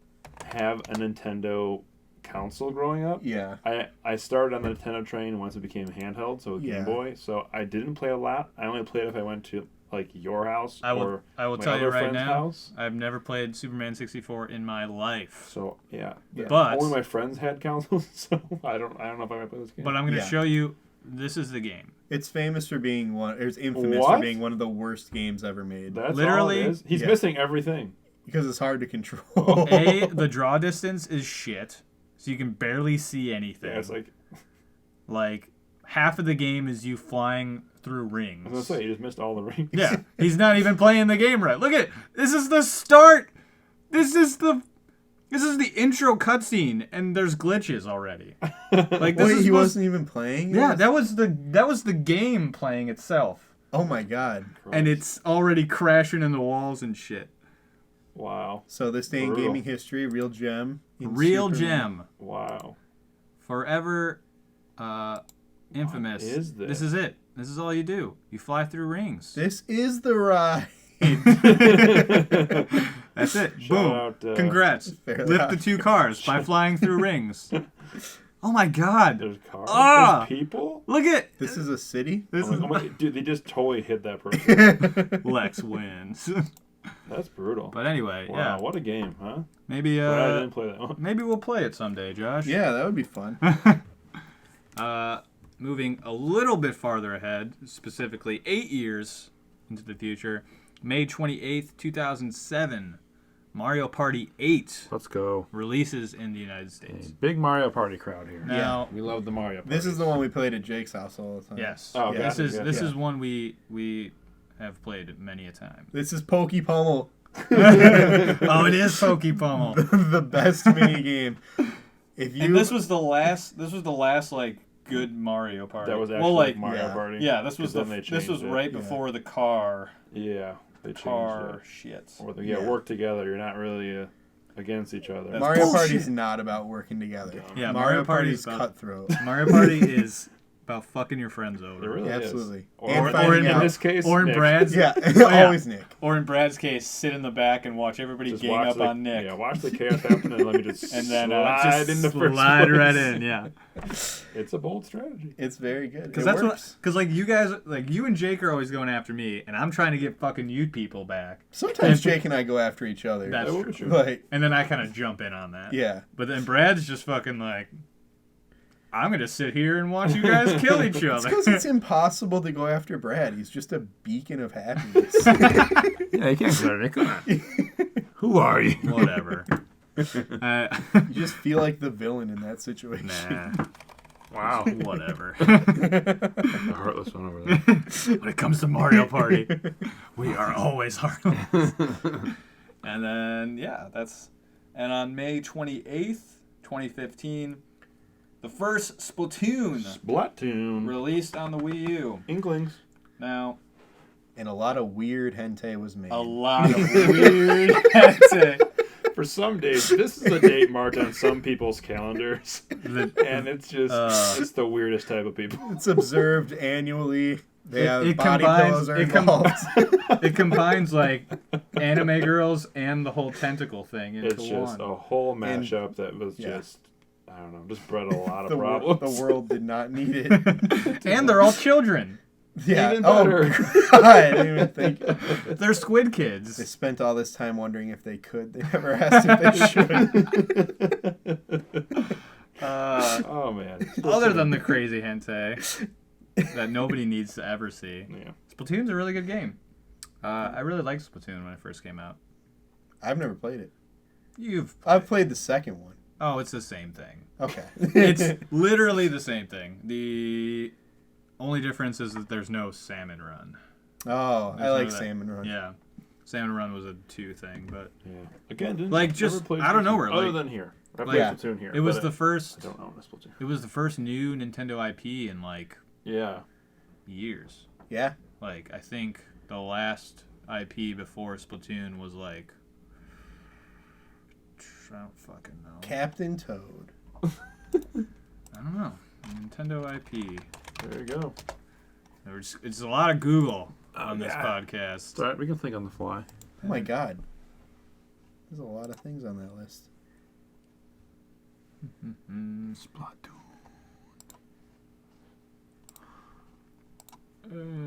have a Nintendo console growing up. Yeah. I started on the Nintendo train once it became handheld, so a Game Yeah. Boy. So I didn't play a lot. I only played if I went to like your house I will or I will my tell you other right friend's now, house. I've never played Superman 64 in my life. So yeah, Yeah. But only my friends had consoles, so I don't know if I might play this game. I'm going to Yeah. show you, this is the game. It's famous for being one. It's infamous What? for being one of the worst games ever made. That's Literally- all it is. He's Yeah. missing everything. Because it's hard to control. A, the draw distance is shit, so you can barely see anything. Yeah, it's like half of the game is you flying through rings. I was gonna say, you just missed all the rings. Yeah, he's not even playing the game right. Look at this is the start. This is the intro cutscene, and there's glitches already. Like this Wait, is he wasn't even playing? Yeah, it? that was the game playing itself, Oh my god. and it's already crashing in the walls and shit. Wow. So this day in Brutal. gaming history, real gem. in Real Superman. gem, Wow. forever, infamous. is this? This is it. This is all you do. You fly through rings. This is the ride. That's it. Shout Boom. out, Congrats. Fairly Lift the Odd 2 cars by flying through rings. Oh my God. There's cars. Ah! There's people. Look at This is a city? this. Oh my, dude, they just totally hit that person. Lex wins. That's brutal. But anyway, Wow, yeah. what a game, huh? Maybe Glad I didn't play that one. maybe we'll play it someday, Josh. Yeah, that would be fun. Moving a little bit farther ahead, specifically 8 years into the future, May 28th, 2007, Mario Party 8 Let's go. releases in the United States. Big Mario Party crowd here. Now, We love the Mario Party. This is the one we played at Jake's house all the time. yes, Oh, okay. this is Yeah. this Yeah. is one we have played many a time. This is Pokey Pummel. Oh, it is Pokey Pummel. The best mini game. If you And this was the last like good Mario Party. That was actually well, like Mario yeah. Party. yeah, this was 'Cause then they this changed was it. right Yeah. before the car Yeah, they changed car it. shit. Or the, Yeah. work together. You're not really against each other. That's Mario bullshit. Party's not about working together. Yeah, Mario Mario Party's Party's about- cutthroat. Mario Party is about fucking your friends over. It really Absolutely. is. And Or finding in out- this case, Or in Nick. Brad's Yeah, yeah. always Nick. Or in Brad's case, sit in the back and watch everybody Just gang watch up the, on Nick. Yeah, watch the chaos happen and let me just And then slide just in the first slide place. right in, yeah. It's a bold strategy. It's very good. Because It that's works. because like you guys, like you and Jake are always going after me, and I'm trying to get fucking you people back. Sometimes Jake and I go after each other. That's That will true. be true. Like, And then I kind of jump in on that. yeah. But then Brad's just fucking like, I'm gonna sit here and watch you guys kill each It's other. because it's impossible to go after Brad. He's just a beacon of happiness. Yeah, you can't go there. Come on. Who are you? Whatever. You just feel like the villain in that situation. Nah. Wow. Whatever. The heartless one over there. When it comes to Mario Party, we are always heartless. And then yeah, and on May 28th, 2015, the first Splatoon Splatoon. released on the Wii U. Inklings. Now, And a lot of weird hentai was made. a lot of weird hentai. For some days, this is a date marked on some people's calendars. And it's just, it's the weirdest type of people. It's observed annually. They have it body combines- pillows are it com- involved. It combines like anime girls and the whole tentacle thing into It's just one. a whole mashup that was yeah. just, I don't know, just bred a lot the, of wor- problems. the world did not need it. And they're all children. Yeah. Even Oh, better. God, I didn't even think. They're squid They kids. spent all this time wondering if they could. They never asked if they should. Oh, man. Other than the crazy hentai that nobody needs to ever see. Yeah. Splatoon's a really good game. I really liked Splatoon when it first came out. I've never played it. I've played the second one. Oh, it's the same thing. Okay. It's literally the same thing. The only difference is that there's no Salmon Run. Oh, I There's like no that- Salmon Run. Yeah. Salmon Run was a 2 thing, but Yeah. Again, didn't Like, ever just play out of Splatoon, nowhere, Other like- than here. I like, played yeah. Splatoon here. it was but the first. I don't own a Splatoon. It was the first new Nintendo IP in like Yeah. years. Yeah. Like I think the last IP before Splatoon was like I don't fucking know. Captain Toad. I don't know. Nintendo IP. There you go. It's a lot of Google on this yeah. podcast. It's all right. We can think on the fly. Oh my God. There's a lot of things on that list. Splatoon.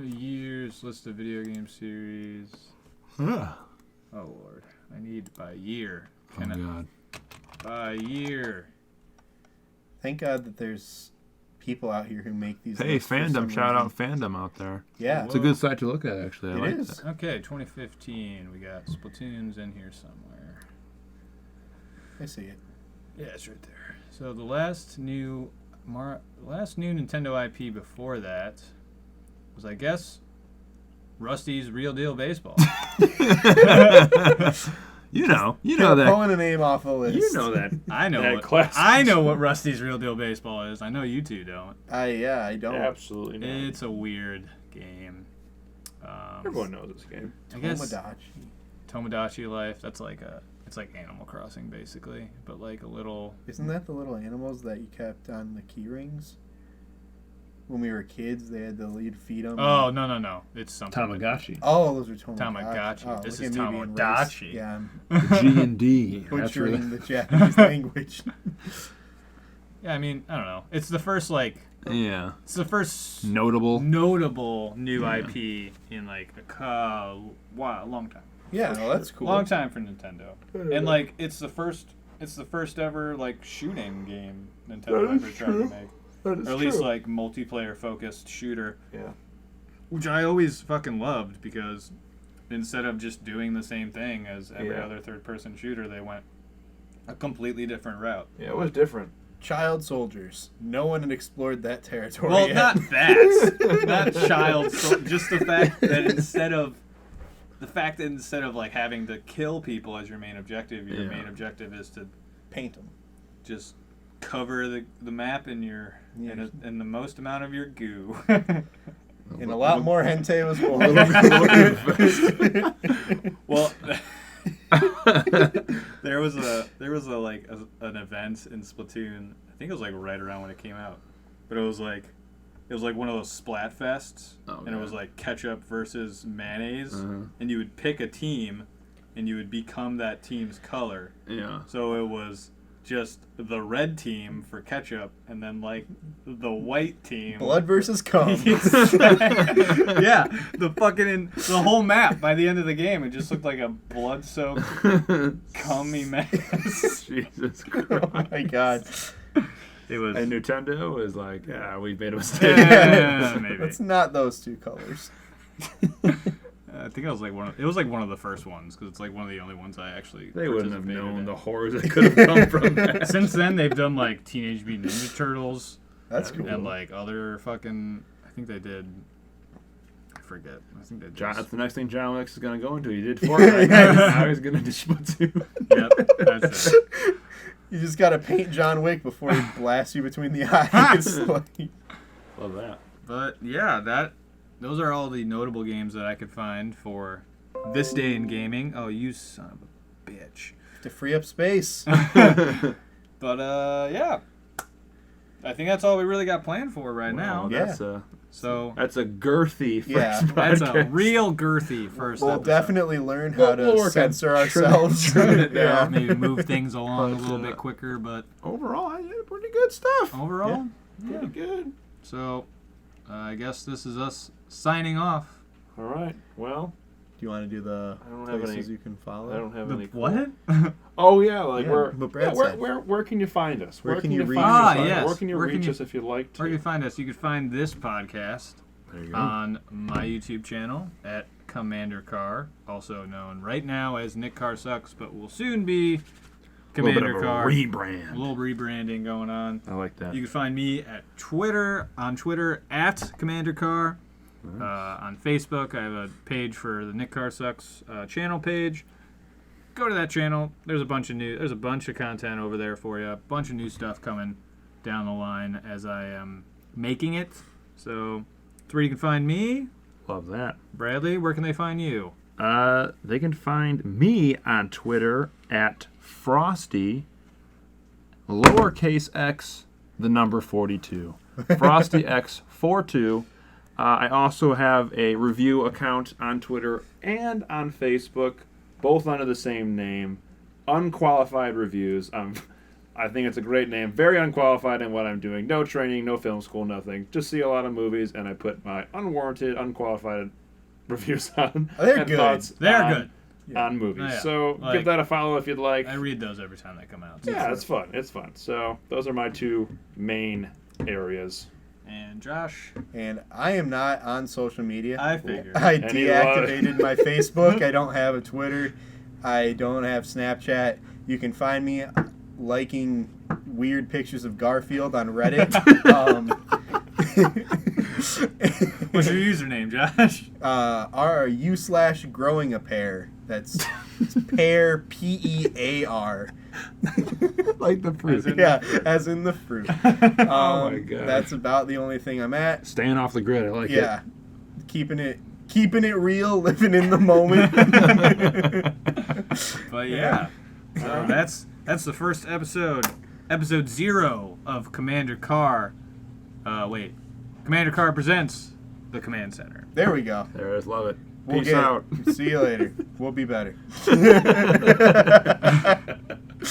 Years, list of video game series. Yeah. Oh Lord, I need by year. Oh, God. By year. Thank God that there's people out here who make these. Hey, lists for some fandom. Shout out reason. fandom out there. Yeah. It's a good site to look at, actually. I It like is. that. Okay, 2015. We got Splatoon's in here somewhere. I see it. Yeah, it's right there. So the last new Nintendo IP before that was, I guess, Rusty's Real Deal Baseball. You know that. Pulling a name off a list. You know that. I know That what classic. I know what Rusty's Real Deal Baseball is. I know you two don't. I don't. Absolutely not. It's a weird game. Everyone knows this game. I guess Tomodachi. Tomodachi Life. That's like it's like Animal Crossing basically, but like a little. Isn't that the little animals that you kept on the key rings? when we were kids, they had the lead feed them. Oh, no. It's something. Tamagotchi. Oh, those are Tamagotchi. Tamagotchi. Oh, This look is at me being Tamagotchi. racist. Yeah, I'm G&D. butchering the Japanese language. Yeah, I mean, I don't know. It's the first, like... Yeah. It's the first Notable new IP in, like, a long time. Yeah, well, that's cool. Long time for Nintendo. And, like, it's the first ever, like, shooting game Nintendo ever tried to make. Or at least, like, multiplayer-focused shooter. Yeah. Which I always fucking loved, because instead of just doing the same thing as every other third-person shooter, they went a completely different route. Yeah, it was different. Child soldiers. No one had explored that territory Well, yet. not that. Not child soldiers. Just the fact that instead of like having to kill people as your main objective, your main objective is to Paint them. just cover the map in your in the most amount of your goo. And a lot more hentai was more. Well, there was an event in Splatoon. I think it was like right around when it came out, but it was like one of those splat fests, and it was like ketchup versus mayonnaise, and you would pick a team, and you would become that team's color. Yeah. So it was just the red team for ketchup, and then like the white team. Blood versus cum. Yeah, the whole map by the end of the game, it just looked like a blood-soaked, cummy mess. Jesus Christ. Oh my god. It was. And Nintendo was like, yeah, we made a mistake. Yeah, maybe. It's not those two colors. I think it was like one of the first ones, because it's like one of the only ones I actually. They wouldn't have participated known in. the horrors that could have come from that. Since then, they've done like Teenage Mutant Ninja Turtles. That's cool. And like other fucking. I think they did. I forget. I think they did. That's the next thing John Wick is going to go into. He did Fortnite. Now he's going to do Splatoon. Yep, that's it. You just gotta paint John Wick before he blasts you between the eyes. Like, Love that. But yeah, those are all the notable games that I could find for this day in gaming. Oh, you son of a bitch. to free up space. But yeah, I think that's all we really got planned for right now. Yeah. That's a girthy first that's a podcast. real girthy first We'll episode. definitely learn how to We'll work on censor ourselves. trimming it down. Maybe move things along a little bit quicker, but Overall, I did pretty good stuff. overall, Pretty good. So I guess this is us signing off. All right. Well, Do you want to do the I don't have places any- you can follow? I don't have The any. what? Oh yeah, like Yeah, where? what Brad yeah, said. where can you find us? Where can you reach find us? us? Ah, yes. Where can you Where can reach you- us if you'd like to? Where you can find us? You can find this podcast There you go. on my YouTube channel at CommanderCarr, also known right now as Nick Carr Sucks, but will soon be a little bit of a CommanderCarr. rebrand. A little rebranding going on. I like that. You can find me at Twitter at CommanderCarr. On Facebook, I have a page for the Nick Carr Sucks channel page. Go to that channel. There's a bunch of content over there for you. A bunch of new stuff coming down the line as I am making it. So that's where you can find me. Love that. Bradley, where can they find you? They can find me on Twitter at Frosty, lowercase x, the number 42. Frosty X42. I also have a review account on Twitter and on Facebook, both under the same name. Unqualified Reviews. I think it's a great name. Very unqualified in what I'm doing. No training, no film school, nothing. Just see a lot of movies, and I put my unwarranted, unqualified reviews on. They're and good. thoughts They're on- good. on movies. Oh, yeah. So Like- give that a follow if you'd like. I read those every time they come out. Yeah, it's fun. It's fun. So those are my two main areas. And Josh, And I am not on social media. I figured. I And he deactivated my Facebook. I don't have a Twitter. I don't have Snapchat. You can find me liking weird pictures of Garfield on Reddit. What's your username, Josh? R/U/growing a pear. That's pear, Pear. Like the fruit. Yeah, as in the fruit. Oh my God. That's about the only thing I'm at. Staying off the grid. I like Yeah, keeping it real, living in the moment. But yeah, so that's the first episode 0 of Commander Carr. Wait, CommanderCarr presents the Command Center. There we go. There it is. Love it. We'll Peace get out. it. See you later. We'll be better.